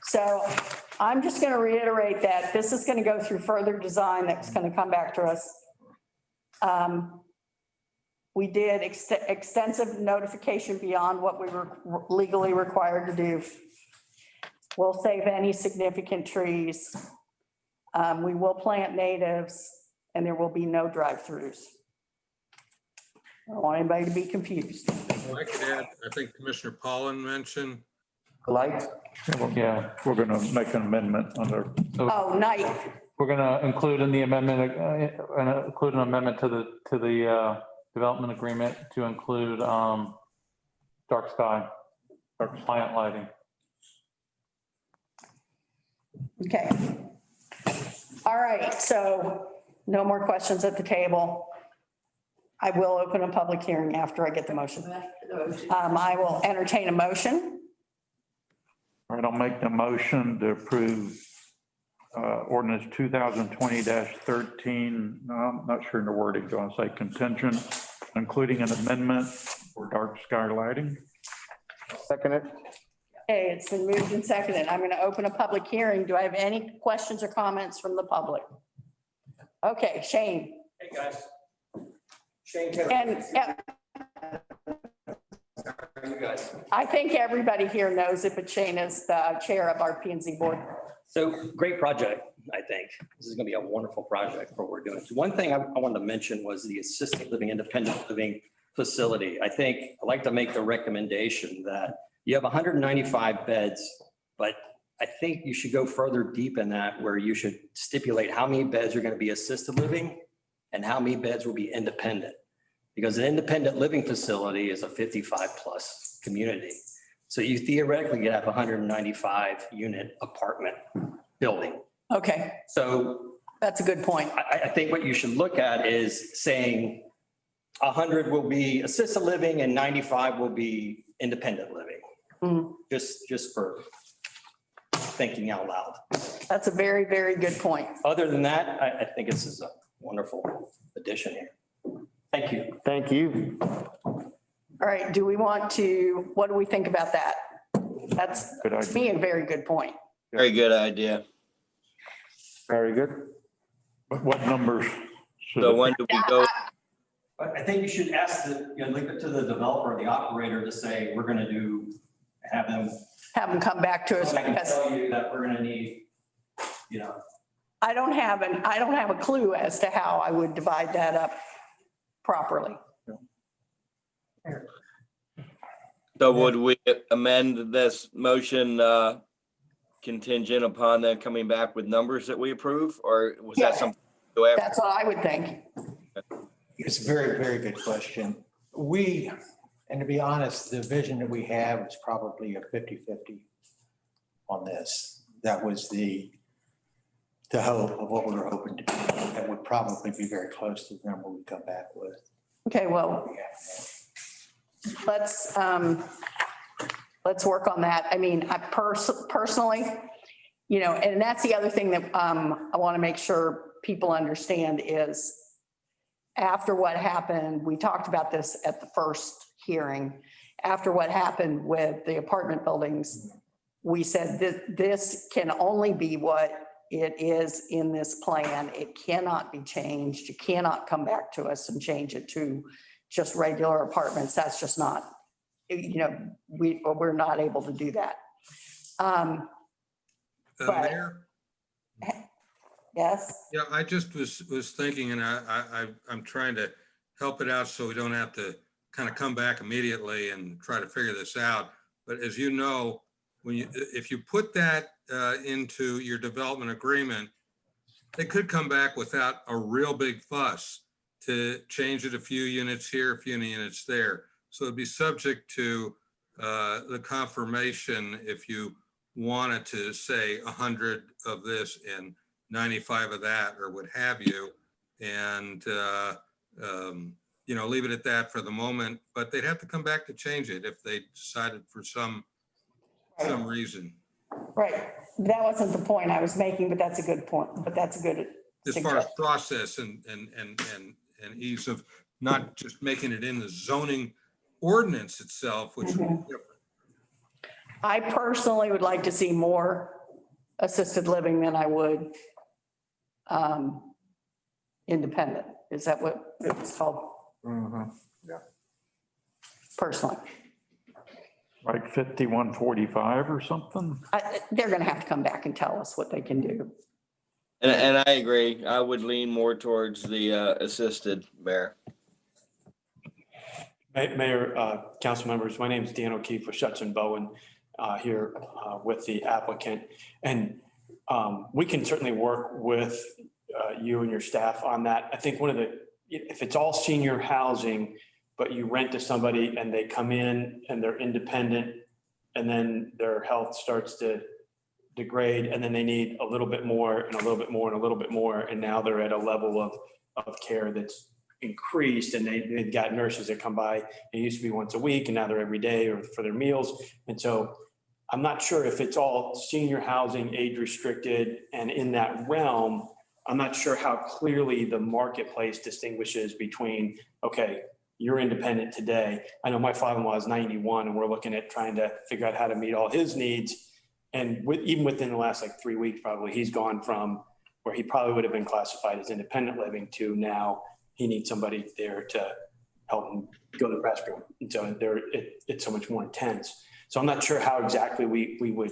So I'm just going to reiterate that this is going to go through further design that's going to come back to us. We did extensive notification beyond what we were legally required to do. We'll save any significant trees. We will plant natives, and there will be no drive-throughs. I don't want anybody to be confused. Well, I could add, I think Commissioner Pollan mentioned, Light, Yeah, we're going to make an amendment under, Oh, night. We're going to include in the amendment, include an amendment to the development agreement to include dark sky, dark plant lighting. Okay. All right, so no more questions at the table. I will open a public hearing after I get the motion. I will entertain a motion. all right, I'll make the motion to approve ordinance 2020-13. No, I'm not sure in the wording, do I say contingent, including an amendment for dark sky lighting? second it. Okay, it's been moved and seconded. I'm going to open a public hearing. Do I have any questions or comments from the public? Okay, Shane. Hey, guys. Shane Taylor. And How are you guys? I think everybody here knows it, but Shane is the chair of our P&Z board. So great project, I think. This is going to be a wonderful project for what we're doing. So one thing I wanted to mention was the assisted living, independent living facility. I think I'd like to make the recommendation that you have 195 beds, but I think you should go further deep in that where you should stipulate how many beds are going to be assisted living and how many beds will be independent. Because an independent living facility is a 55 plus community. So you theoretically could have a 195 unit apartment building. Okay, So that's a good point. I think what you should look at is saying 100 will be assisted living and 95 will be independent living. Mm. Just for thinking out loud. That's a very, very good point. Other than that, I think this is a wonderful addition here. Thank you. Thank you. All right, do we want to, what do we think about that? That's, Good to idea. me, a very good point. Very good idea. Very good. What numbers? should So it- when do we go? I think you should ask leave it to the developer, the operator to say, we're going to have them. Have them come back to us I can because tell you that we're going to need, I don't have a clue as to how I would divide that up properly. So would we amend this motion contingent upon them coming back with numbers that we approve? Or was Yeah. that something? do I have- That's what I would think. It's a very, very good question. And to be honest, the vision that we have is probably a 50-50 on this. That was the hope of what we were hoping to do. That would probably be very close to the number we come back with. Okay, well, let's work on that. I mean, I personally, and that's the other thing that I want to make sure people understand is after what happened, we talked about this at the first hearing, after what happened with the apartment buildings, we said that this can only be what it is in this plan. It cannot be changed. You cannot come back to us and change it to just regular apartments. That's just not, we're not able to do that. But- Mayor? Yes, Yeah, I just was thinking, and I'm trying to help it out so we don't have to kind of come back immediately and try to figure this out. But as you know, if you put that into your development agreement, they could come back without a real big fuss to change it a few units here, a few units there. So it'd be subject to the confirmation if you wanted to say 100 of this and 95 of that or what have you, and leave it at that for the moment, but they'd have to come back to change it if they decided for some reason. right. That wasn't the point I was making, but that's a good point, but that's a good As far as suggestion. process and ease of not just making it in the zoning ordinance itself, which would be different. I personally would like to see more assisted living than I would independent. Is that what it's called Mhm. personally? Like 5145 or something? They're going to have to come back and tell us what they can do. And I agree. I would lean more towards the assisted, Mayor. Mayor, council members, my name is Dan O'Keefe with Schutz and Bowen here with the applicant. And we can certainly work with you and your staff on that. I think if it's all senior housing, but you rent to somebody and they come in and they're independent and then their health starts to degrade and then they need a little bit more and a little bit more and a little bit more. And now they're at a level of care that's increased and they've got nurses that come by. It used to be once a week and now they're every day or for their meals. And so I'm not sure if it's all senior housing, age restricted, and in that realm, I'm not sure how clearly the marketplace distinguishes between, okay, you're independent today. I know my father-in-law is 91 and we're looking at trying to figure out how to meet all his needs. And even within the last 3 weeks, probably he's gone from where he probably would have been classified as independent living to now he needs somebody there to help him go to the restroom. And so it's so much more intense. So I'm not sure how exactly we would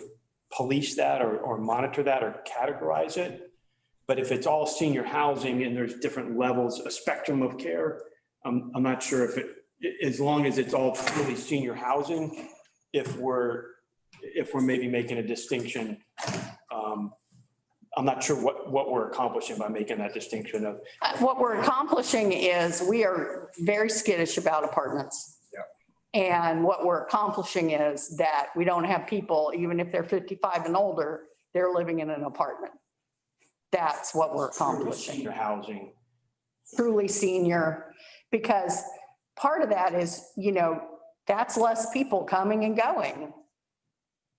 police that or monitor that or categorize it. But if it's all senior housing and there's different levels, a spectrum of care, I'm not sure if as long as it's all really senior housing, if we're maybe making a distinction, I'm not sure what we're accomplishing by making that distinction of. What we're accomplishing is we are very skittish about apartments. Yeah. And what we're accomplishing is that we don't have people, even if they're 55 and older, they're living in an apartment. That's what we're accomplishing. Senior housing. Truly senior, because part of that is, that's less people coming and going.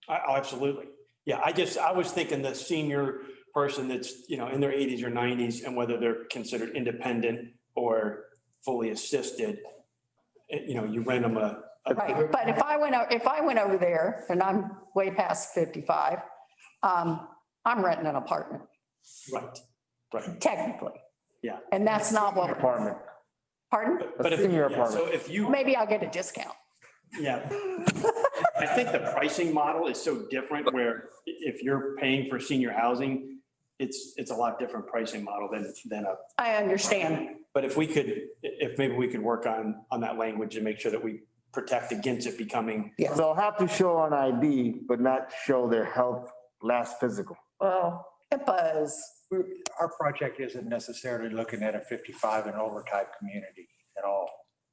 Oh, absolutely. Yeah, I was thinking the senior person that's, in their 80s or 90s and whether they're considered independent or fully assisted, you rent them a. Right, but if I went over there and I'm way past 55, I'm renting an apartment. Right. Technically. Yeah. And that's not what. Apartment. Pardon? But if senior so apartment. if you. Maybe I'll get a discount. Yeah. I think the pricing model is so different where if you're paying for senior housing, it's a lot different pricing model than a. I understand. But if maybe we could work on that language and make sure that we protect against it becoming. Yeah. They'll have to show an ID, but not show their health last physical. Well, HIPAA is. Our project isn't necessarily looking at a 55 and over type community at all.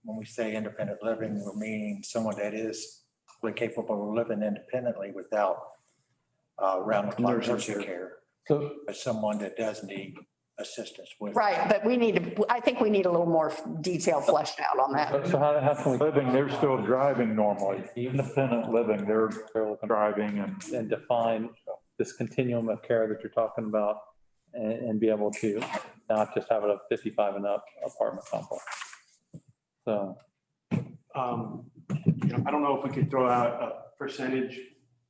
When we say independent living, we're meaning someone that is fully capable of living independently without round-the-clock nursing care. But someone that does need assistance with. Right, but I think we need a little more detail fleshed out on that. So how can we? Living, they're still driving normally. Independent living, they're driving And define this continuum of care that you're talking about and be able to not just have a 55 and up apartment complex. So. I don't know if we could throw out a percentage.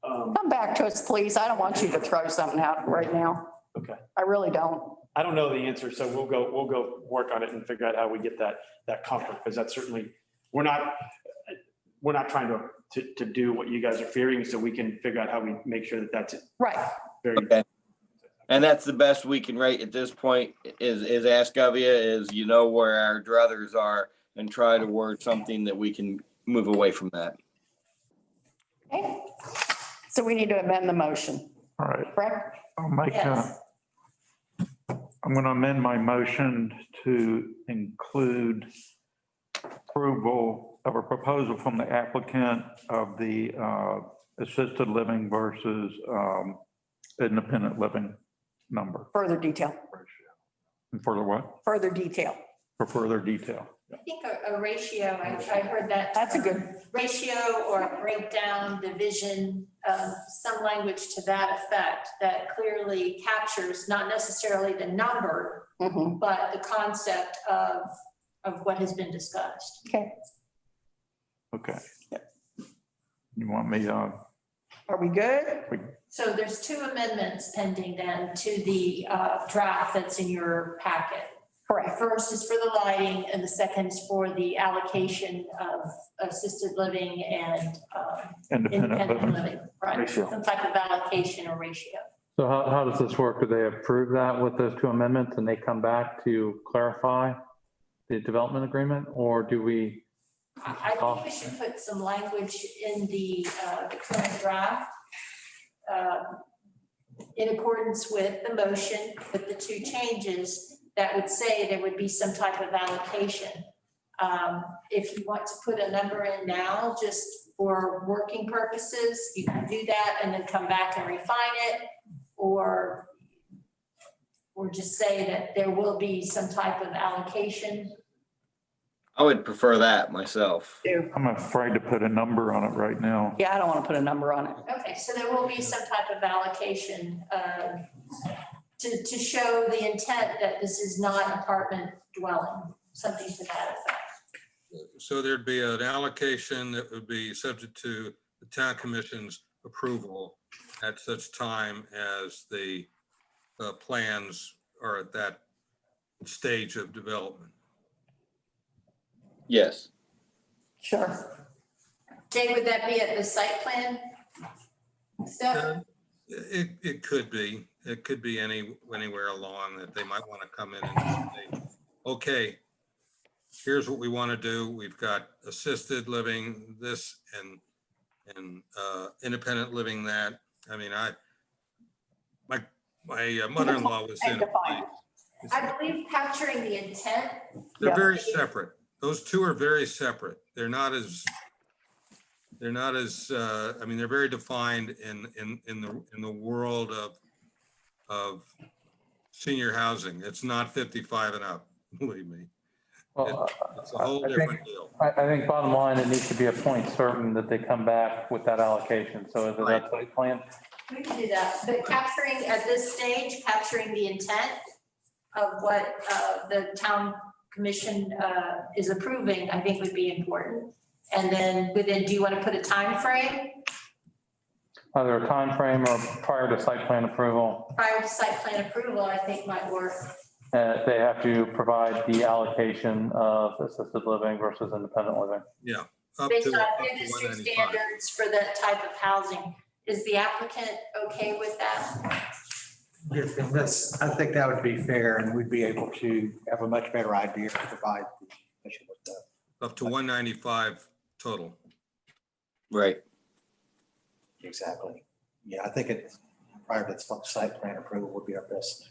Come back to us, please. I don't want you to throw something out right now. Okay. I really don't. I don't know the answer, so we'll go work on it and figure out how we get that comfort, because that's certainly, we're not trying to do what you guys are fearing, so we can figure out how we make sure that that's it. Right. Very Okay. And that's the best we can rate at this point is ask of you is, where our druthers are and try to word something that we can move away from that. Okay. So we need to amend the motion, All right, correct? I'll make Yes. I'm going to amend my motion to include approval of a proposal from the applicant of the assisted living versus independent living number. Further detail, And for the what? further detail. For further detail. I think a ratio, I heard that. That's a good, Ratio or a breakdown, division, some language to that effect that clearly captures not necessarily the number, mhm. but the concept of what has been discussed. Okay. Okay. You want me Are we good? So there's two amendments pending then to the draft that's in your packet. The Correct. first is for the lighting and the second is for the allocation of assisted living and independent living. Right, Ratio. some type of allocation or ratio. So how does this work? Do they approve that with those two amendments and they come back to clarify the development agreement, or do we? I think we should put some language in the current draft in accordance with the motion with the two changes that would say there would be some type of allocation. If you want to put a number in now, just for working purposes, you can do that and then come back and refine it, or just say that there will be some type of allocation. I would prefer that myself. I'm afraid to put a number on it right now. Yeah, I don't want to put a number on it. Okay, so there will be some type of allocation to show the intent that this is not apartment dwelling, something to that effect. So there'd be an allocation that would be subject to the town commission's approval at such time as the plans are at that stage of development. Yes. Sure. Jay, would that be at the site plan stuff? It could be. It could be anywhere along that they might want to come in and say, okay, here's what we want to do. We've got assisted living this and independent living that. I mean, my mother-in-law was in. I believe capturing the intent. They're very separate. Those two are very separate. They're not as, I mean, they're very defined in the world of senior housing. It's not 55 and up, believe me. Well, It's a whole different deal. I think bottom line, it needs to be a point certain that they come back with that allocation. So is it that site plan? We can do that, but capturing at this stage, capturing the intent of what the town commission is approving, I think would be important. And then do you want to put a time frame? Either a time frame or prior to site plan approval, Prior to site plan approval, I think might work. they have to provide the allocation of assisted living versus independent living. Yeah. Up Based to on up to industry 195. standards for that type of housing. Is the applicant okay with that? Yes, I think that would be fair, and we'd be able to have a much better idea to provide the commission with the. Up to 195 total. Right. Exactly. Yeah, I think it, prior to the site plan approval would be our best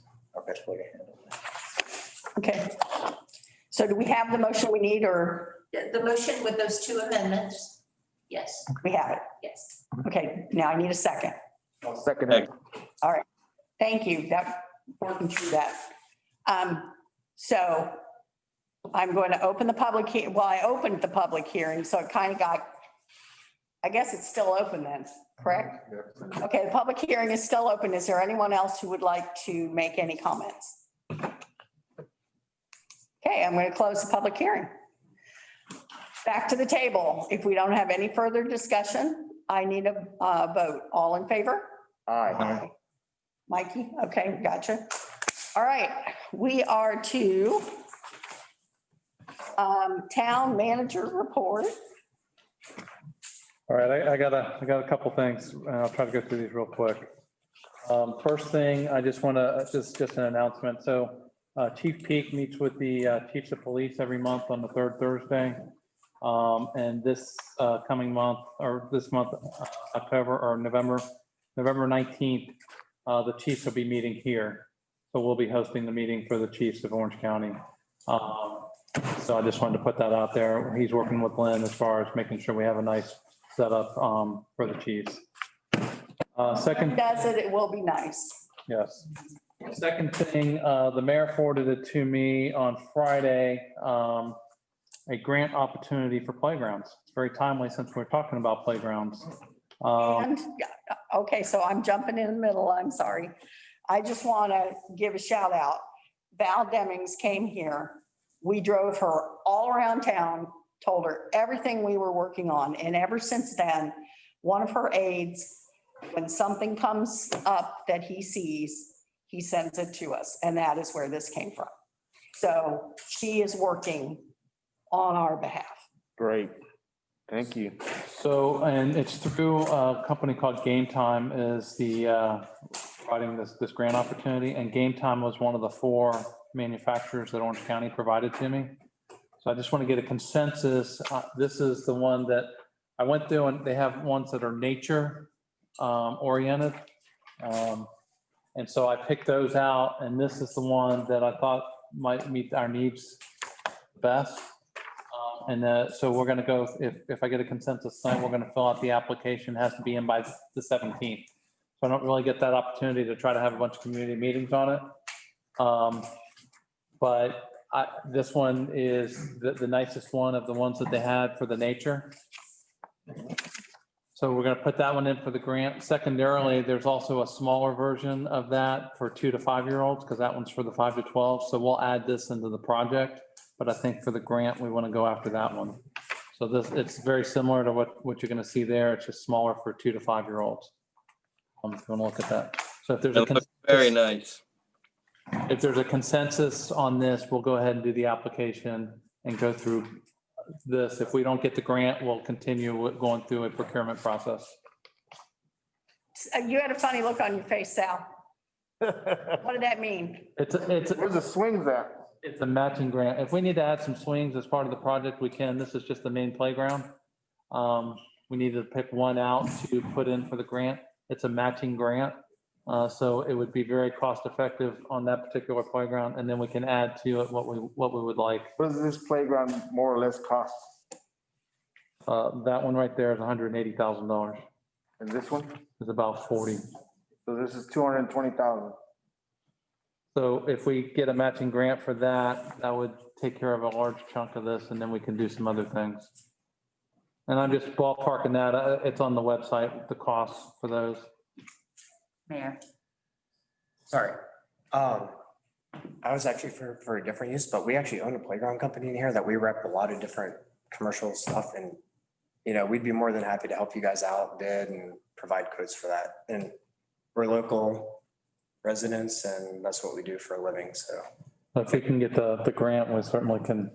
way to handle that. Okay. So do we have the motion we need, or The motion with those two amendments? Yes, we have it? yes. Okay, now I need a second. Second. it. All right. Thank you. Working through that. So I'm going to open the public I opened the public hearing, so it kind of got, I guess it's still open then, correct? Okay, the public hearing is still open. Is there anyone else who would like to make any comments? Okay, I'm going to close the public hearing. Back to the table. If we don't have any further discussion, I need a vote. All in favor? Aye. Mikey? Okay, gotcha. All right, we are to town manager report. All right, I got a couple things, and I'll try to go through these real quick. First thing, I just want to, just an announcement. So Chief Peak meets with the chiefs of police every month on the third Thursday. And this coming month, or this month, October or November 19th, the chiefs will be meeting here. So we'll be hosting the meeting for the chiefs of Orange County. So I just wanted to put that out there. He's working with Lynn as far as making sure we have a nice setup for the chiefs. Second. Does it will be nice. Yes. Second thing, the mayor forwarded it to me on Friday, a grant opportunity for playgrounds. It's very timely since we're talking about playgrounds. And, okay, so I'm jumping in the middle. I'm sorry. I just want to give a shout out. Val Demings came here. We drove her all around town, told her everything we were working on. And ever since then, one of her aides When something comes up that he sees, he sends it to us, and that is where this came from. So she is working on our behalf. Great. Thank you. So, and it's through a company called Game Time is the providing this grant opportunity. And Game Time was one of the 4 manufacturers that Orange County provided to me. So I just want to get a consensus. This is the one that I went through, and they have ones that are nature oriented. And so I picked those out, and this is the one that I thought might meet our needs best. So we're going to go, if I get a consensus tonight, we're going to fill out the application. It has to be in by the 17th. So I don't really get that opportunity to try to have a bunch of community meetings on it. But this one is the nicest one of the ones that they had for the nature. So we're going to put that one in for the grant. Secondarily, there's also a smaller version of that for 2 to 5 year olds, because that one's for the 5 to 12. So we'll add this into the project. But I think for the grant, we want to go after that one. So it's very similar to what you're going to see there. It's just smaller for 2 to 5 year olds. I'm going to look at that. So if there's a Very nice. If there's a consensus on this, we'll go ahead and do the application and go through this. If we don't get the grant, we'll continue going through a procurement process. You had a funny look on your face, Sal. What did that mean? Where's the swings at? It's a matching grant. If we need to add some swings as part of the project, we can. This is just the main playground. We need to pick one out to put in for the grant. It's a matching grant. So it would be very cost effective on that particular playground. And then we can add to it what we would like. What does this playground more or less cost? That one right there is $180,000. And this one? Is about 40. So this is 220,000. So if we get a matching grant for that, that would take care of a large chunk of this, and then we can do some other things. And I'm just ballparking that. It's on the website, the costs for those. Mayor. Sorry. I was actually for a different use, but we actually own a playground company in here that we rep a lot of different commercial stuff. And, we'd be more than happy to help you guys out, bid and provide quotes for that. And we're local residents, and that's what we do for a living. So if we can get the grant, we certainly can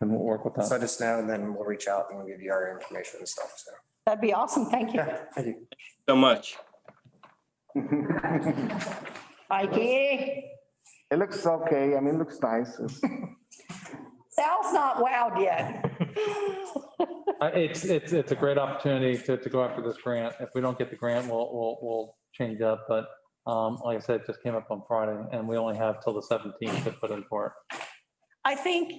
work with that. let us know, and then we'll reach out and we'll give you our information and stuff. So That'd be awesome. Thank you. yeah, thank you so much. Mikey. It looks okay. I mean, it looks nice. Sal's not wowed yet. It's a great opportunity to go after this grant. If we don't get the grant, we'll change up. But like I said, it just came up on Friday, and we only have till the 17th to put in for it. I think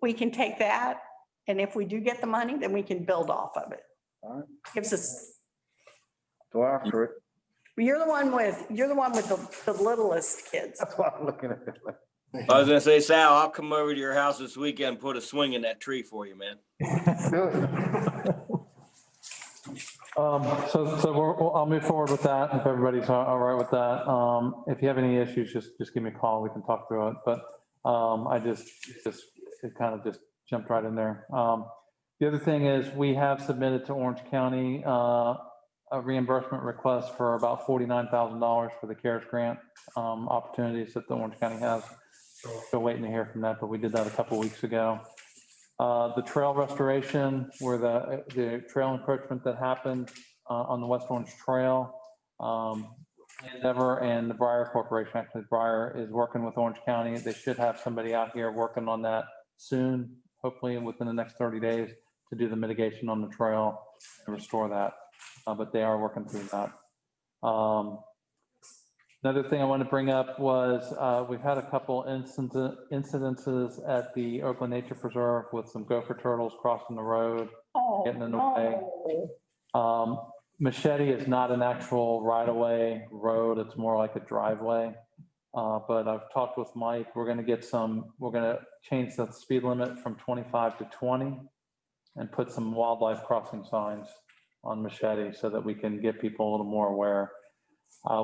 we can take that, and if we do get the money, then we can build off of it. All right. Gives us. Go after it. You're the one with the littlest kids. That's why I'm looking at it. I was gonna say, Sal, I'll come over to your house this weekend and put a swing in that tree for you, man. I'll move forward with that if everybody's all right with that. If you have any issues, just give me a call. We can talk through it. But it kind of just jumped right in there. The other thing is we have submitted to Orange County a reimbursement request for about $49,000 for the CARES grant opportunities that the Orange County has. Still waiting to hear from that, but we did that a couple weeks ago. The trail restoration, where the trail encroachment that happened on the West Orange Trail, Endeavor and the Briar Corporation, actually Briar is working with Orange County. They should have somebody out here working on that soon, hopefully within the next 30 days to do the mitigation on the trail and restore that. But they are working through that. Another thing I want to bring up was we've had a couple incidences at the Oakland Nature Preserve with some gopher turtles crossing the road, getting in the way. Machete is not an actual right-of-way road. It's more like a driveway. But I've talked with Mike. We're going to change the speed limit from 25 to 20 and put some wildlife crossing signs on Machete so that we can get people a little more aware.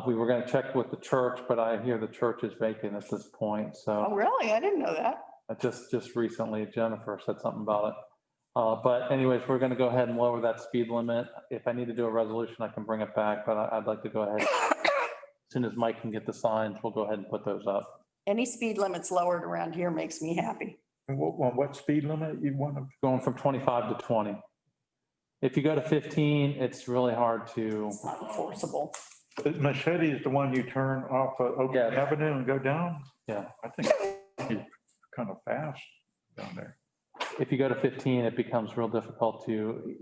We were going to check with the church, but I hear the church is vacant at this point. So Oh, really? I didn't know that. just recently, Jennifer said something about it. But anyways, we're going to go ahead and lower that speed limit. If I need to do a resolution, I can bring it back, but I'd like to go ahead. As soon as Mike can get the signs, we'll go ahead and put those up. Any speed limits lowered around here makes me happy. And what speed limit you want to? Going from 25 to 20. If you go to 15, it's really hard to. It's not enforceable. Machete is the one you turn off of Oak Yeah. Avenue and go down? Yeah. I think it's kind of fast down there. If you go to 15, it becomes real difficult to,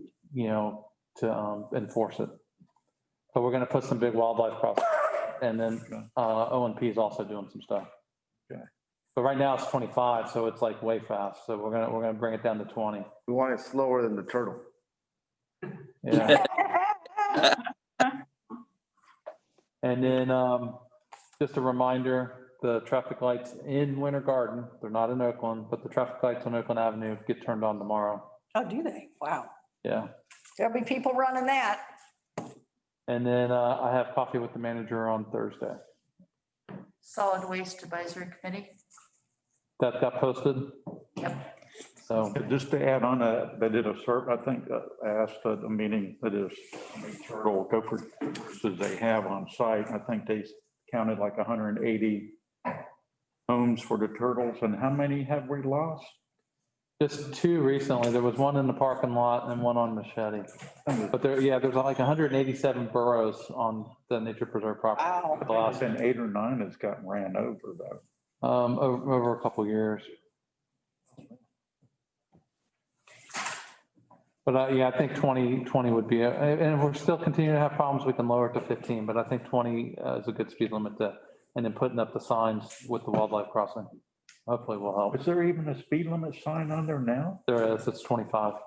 to enforce it. But we're going to put some big wildlife crossings. And then ONP is also doing some stuff. Okay. But right now it's 25, so it's like way fast. So we're gonna bring it down to 20. We want it slower than the turtle. Yeah. And then just a reminder, the traffic lights in Winter Garden, they're not in Oakland, but the traffic lights on Oakland Avenue get turned on tomorrow. Oh, do they? Wow. Yeah. There'll be people running that. And then I have coffee with the manager on Thursday. Solid Waste Advisory Committee. That got posted. Yep. So Just to add on, they did a I think I asked at the meeting that is how many turtle gopher they have on site. I think they counted like 180 homes for the turtles. And how many have we lost? just two recently. There was one in the parking lot and one on Machete. But there's like 187 burrows on the nature preserve property. Wow. The last, And 8 or 9 has gotten ran over though. over a couple years. But I think 20 would be, and if we're still continuing to have problems, we can lower it to 15, but I think 20 is a good speed limit to, and then putting up the signs with the wildlife crossing, hopefully will help. Is there even a speed limit sign on there now? There is, it's 25. I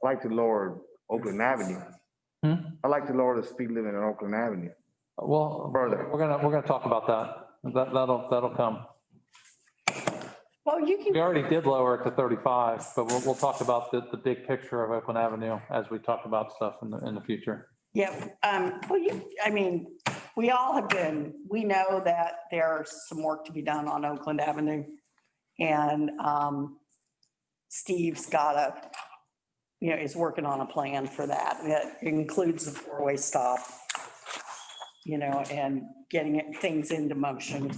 like to lower Oakland Avenue. I like to lower the speed limit on Oakland Avenue. Well, Further. we're gonna talk about that. That'll come. Well, you can. We already did lower it to 35, but we'll talk about the big picture of Oakland Avenue as we talk about stuff in the future. Yeah, well, we all have been, we know that there's some work to be done on Oakland Avenue. And Steve's is working on a plan for that. That includes the four-way stop, and getting things into motion.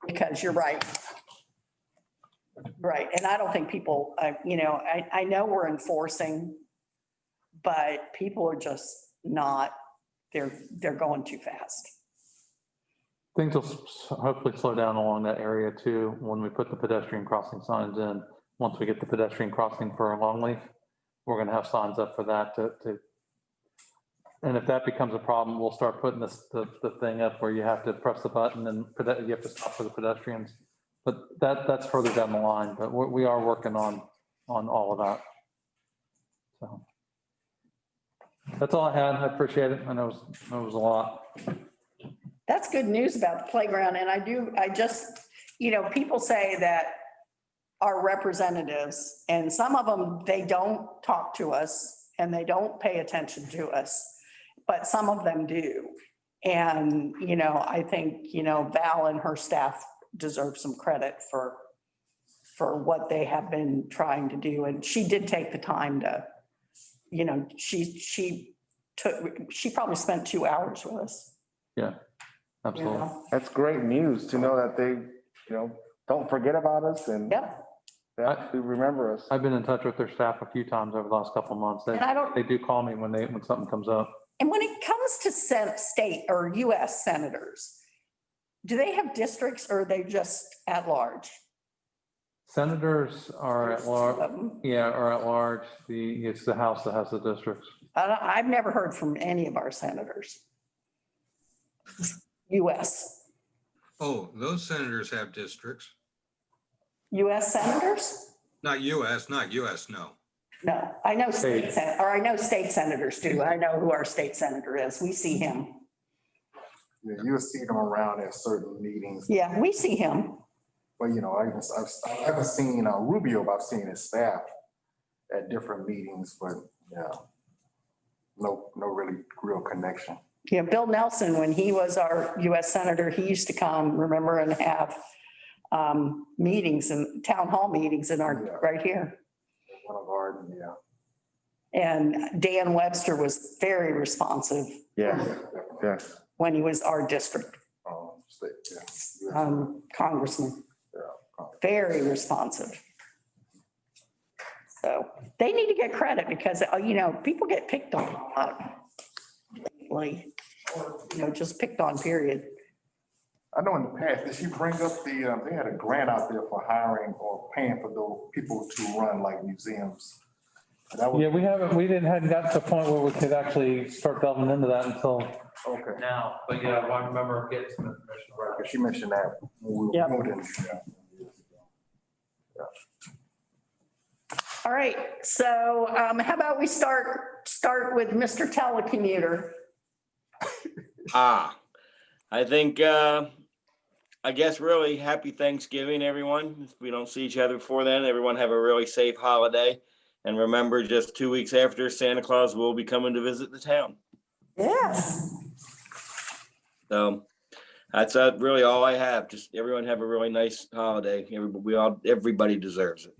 Because you're right. Right, and I don't think people, I know we're enforcing, but people are just not, they're going too fast. Things will hopefully slow down along that area too, when we put the pedestrian crossing signs in. Once we get the pedestrian crossing for Longleaf, we're gonna have signs up for that and if that becomes a problem, we'll start putting the thing up where you have to press the button and you have to stop for the pedestrians. But that's further down the line, but we are working on all of that. So that's all I had. I appreciate it. I know it was a lot. That's good news about the playground. And people say that our representatives, and some of them, they don't talk to us and they don't pay attention to us, but some of them do. And, I think, Val and her staff deserve some credit for what they have been trying to do. And she did take the time to, she probably spent 2 hours with us. Yeah, absolutely. That's great news to know that they, don't forget about us and Yep. they actually remember us. I've been in touch with their staff a few times over the last couple of months. They do call me when something comes up. And when it comes to state or US senators, do they have districts or are they just at large? Senators are at large. Yeah, are at large. It's the House that has the districts. I've never heard from any of our senators. US. Oh, those senators have districts. US senators? Not US, no. No, I know state senators do. I know who our state senator is. We see him. Yeah, you'll see them around at certain meetings. Yeah, we see him. But, I haven't seen Rubio, but I've seen his staff at different meetings, but yeah, no really real connection. Yeah, Bill Nelson, when he was our US senator, he used to come, remember, and have meetings and town hall meetings right here. Winter Garden, yeah. And Dan Webster was very responsive Yeah. Yes. when he was our district State, yeah. congressman. Yeah. Very responsive. So they need to get credit because, people get picked on a lot lately, or, just picked on, period. I know in the past, did she bring up they had a grant out there for hiring or paying for those people to run like museums? And that was, Yeah, hadn't got to the point where we could actually start delving into that until okay. now. But yeah, I remember getting some information about it. She mentioned that when we Yep. were doing it. Yeah. All right, so how about we start with Mr. Telecommuter? I think, I guess really happy Thanksgiving, everyone. If we don't see each other before then, everyone have a really safe holiday. And remember, just 2 weeks after, Santa Claus will be coming to visit the town. Yes. So that's really all I have. Just everyone have a really nice holiday. Everybody deserves it.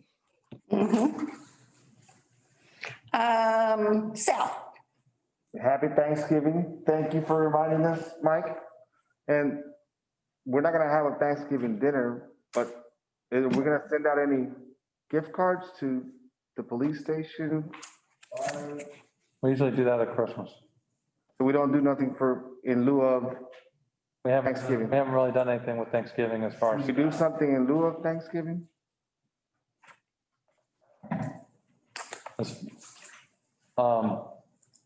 Sal. Happy Thanksgiving. Thank you for reminding us, Mike. And we're not gonna have a Thanksgiving dinner, but we're gonna send out any gift cards to the police station. We usually do that at Christmas. So we don't do nothing in lieu of We haven't Thanksgiving. really done anything with Thanksgiving as far as. We do something in lieu of Thanksgiving?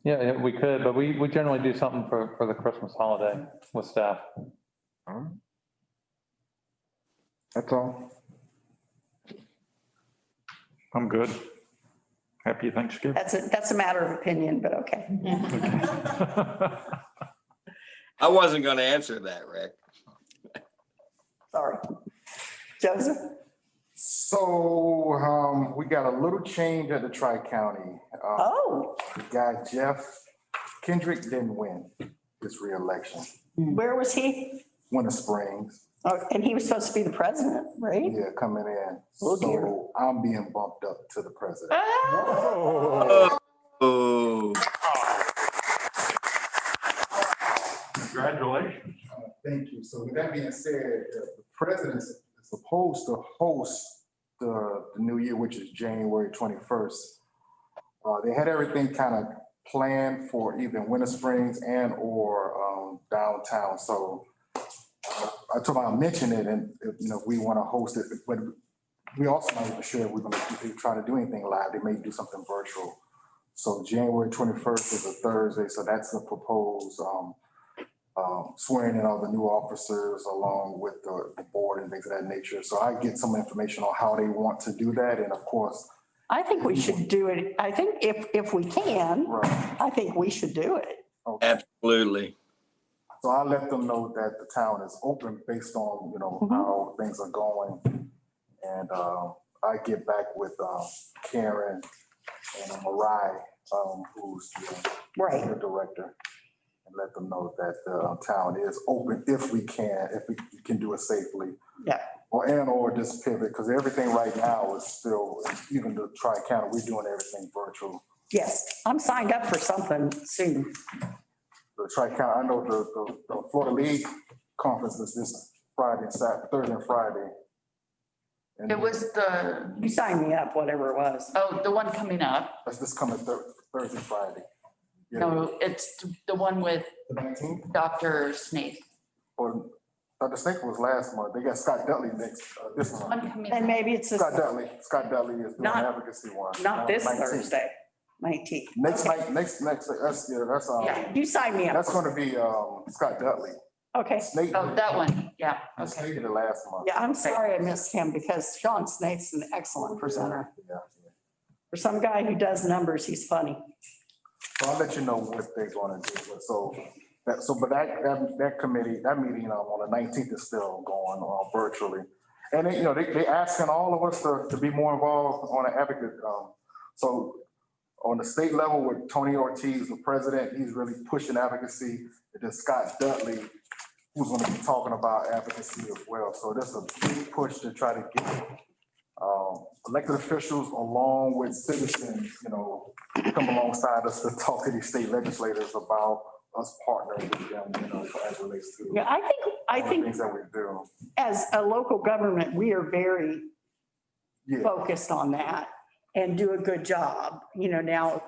Yeah, we could, but we generally do something for the Christmas holiday with staff. That's all. I'm good. Happy Thanksgiving. That's a matter of opinion, but okay. I wasn't going to answer that, Rick. Sorry. Joseph? So we got a little change at the Tri-County. The guy Jeff Kendrick didn't win this reelection. Where was he? Winter Springs. Oh, and he was supposed to be the president, right? Yeah, coming in. Oh, dear. So I'm being bumped up to the president. Oh. Congratulations. Thank you. So with that being said, the president is supposed to host the new year, which is January 21st. They had everything kind of planned for either Winter Springs and or downtown. So I told him I'll mention it, and if we want to host it, but we also not even sure if we're going to try to do anything live. They may do something virtual. So January 21st is a Thursday, so that's the proposed swearing in all the new officers along with the board and things of that nature. So I get some information on how they want to do that, and of course, I think we should do it. I think if we can, right. I think we should do it. Okay. Absolutely. So I'll let them know that the town is open based on, how things are going. And I get back with Karen and Mariah, who's the director, and let them know that the town is open if we can do it safely. Yeah. Or just pivot, because everything right now is still, even the Tri-County, we're doing everything virtual. Yes, I'm signed up for something soon. The Tri-County, I know the Florida League conference is this Friday and Saturday, Thursday and Friday. And It was You signed me up, whatever it was. the one coming up. that's this coming Thursday, Friday. Yeah. No, it's the one with The 19th, Dr. Snape. or Dr. Snake was last month. They got Scott Dudley this month. One coming And up. maybe it's Scott Dudley is doing Not- advocacy one. not this 19th. Thursday, 19th. Next night, next, that's Yeah. You signed me up. that's gonna be Scott Dudley. Okay. Snake. Oh, that one. Yeah. Snake did it last month. Yeah, I'm sorry I missed him because Sean Snake's an excellent presenter. Yeah. For some guy who does numbers, he's funny. So I'll let you know what they're gonna do. But that committee, that meeting on the 19th is still going on virtually. And they asking all of us to be more involved on an advocate. So on the state level with Tony Ortiz, the president, he's really pushing advocacy. And then Scott Dudley, who's gonna be talking about advocacy as well. So there's a big push to try to get elected officials along with citizens, you know, come alongside us to talk to these state legislators about us partnering with them, you know, as it relates to. Yeah, I think things that we do. as a local government, we are very Yeah. focused on that and do a good job. You know, now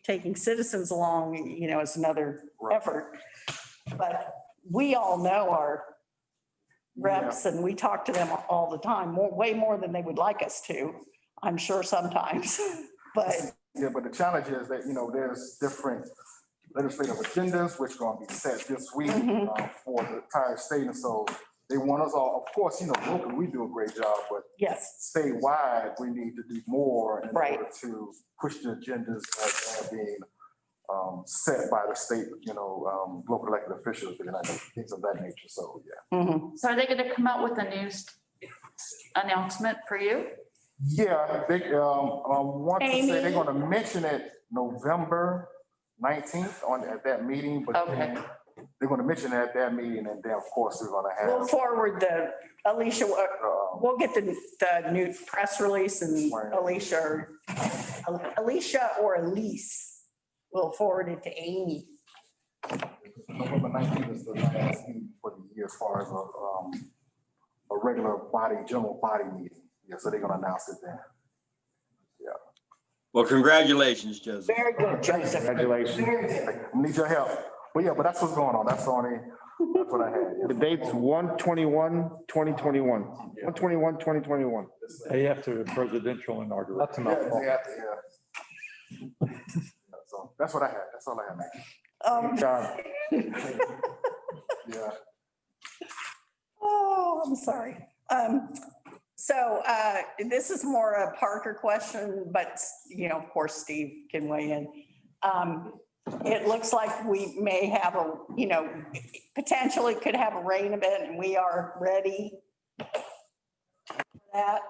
taking citizens along, you know, is another effort. But we all know our reps and we talk to them all the time, way more than they would like us to, I'm sure sometimes, but. Yeah, but the challenge is that, you know, there's different legislative agendas, which are going to be set this week for the entire state. And so they want us all, of course, you know, locally, we do a great job, but yes, statewide, we need to do more in right. order to push the agendas that are being set by the state, you know, local elected officials, and things of that nature. So, yeah. So are they going to come out with a news announcement for you? Yeah, they want to say Amy? they're going to mention it November 19th at that meeting, but then they're going to mention it at that meeting, and then of course we're going to have. We'll forward the, Alicia, we'll get the new press release and Alicia or Elise will forward it to Amy. November 19th is the last meeting for the year as far as a regular body, general body meeting. Yeah, so they're going to announce it then. Yeah. Well, congratulations, Joseph. Very good, Joseph. Congratulations. I need your help. But yeah, but that's what's going on. That's what I had. The date's 1/21/2021. 1/21/2021. Day after the presidential inauguration. That's a mouthful. Yeah. So that's what I had. That's all I had, man. Good job. Yeah. Oh, I'm sorry. So this is more a Parker question, but you know, of course, Steve can weigh in. It looks like we may have a, you know, potentially could have a rain event, and we are ready for that.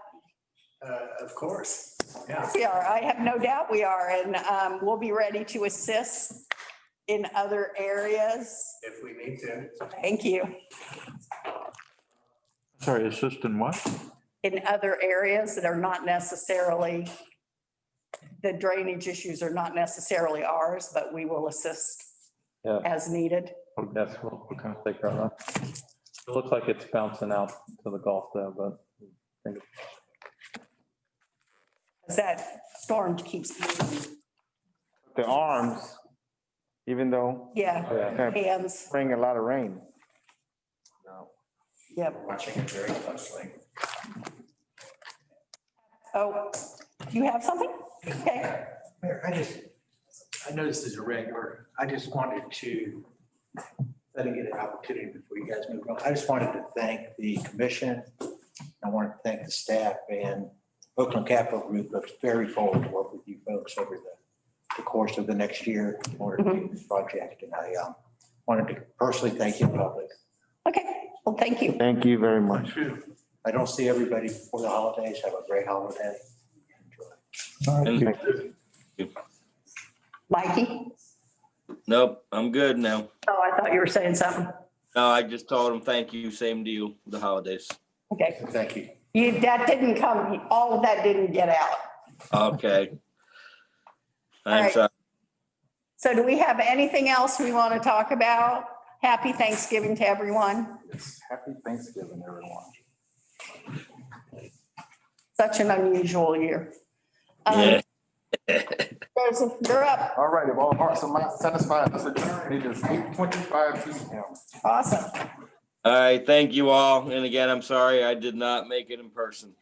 Of course, yeah. We are. I have no doubt we are, and we'll be ready to assist in other areas. If we need to. Thank you. Sorry, assistant what? In other areas that are not necessarily, the drainage issues are not necessarily ours, but we will assist as needed. Yes, we'll kind of take care of that. It looks like it's bouncing out to the Gulf there, but I think As that storm keeps moving. The arms, even though. Yeah, hands. Bring a lot of rain. Yep. Watching it very closely. Oh, you have something? Okay. Mayor, I know this is irregular. I just wanted to, let me get an opportunity before you guys move on. I just wanted to thank the commission. I wanted to thank the staff, and Oakland Capital Group looks very forward to work with you folks over the course of the next year in order to do this project. And I wanted to personally thank you in public. Okay, well, thank you. Thank you very much. I don't see everybody before the holidays. Have a great holiday. And- Mikey? Nope, I'm good now. Oh, I thought you were saying something. No, I just told him, thank you, same deal, the holidays. Okay. Thank you. That didn't come, all of that didn't get out. Okay. All right. Thanks. So do we have anything else we want to talk about? Happy Thanksgiving to everyone. Yes. Happy Thanksgiving, everyone. Such an unusual year. Yeah. Joseph, you're up. All right, if all hearts and minds satisfied, let's adjourn. It is 8:25 p.m. Awesome. All right, thank you all. And again, I'm sorry I did not make it in person.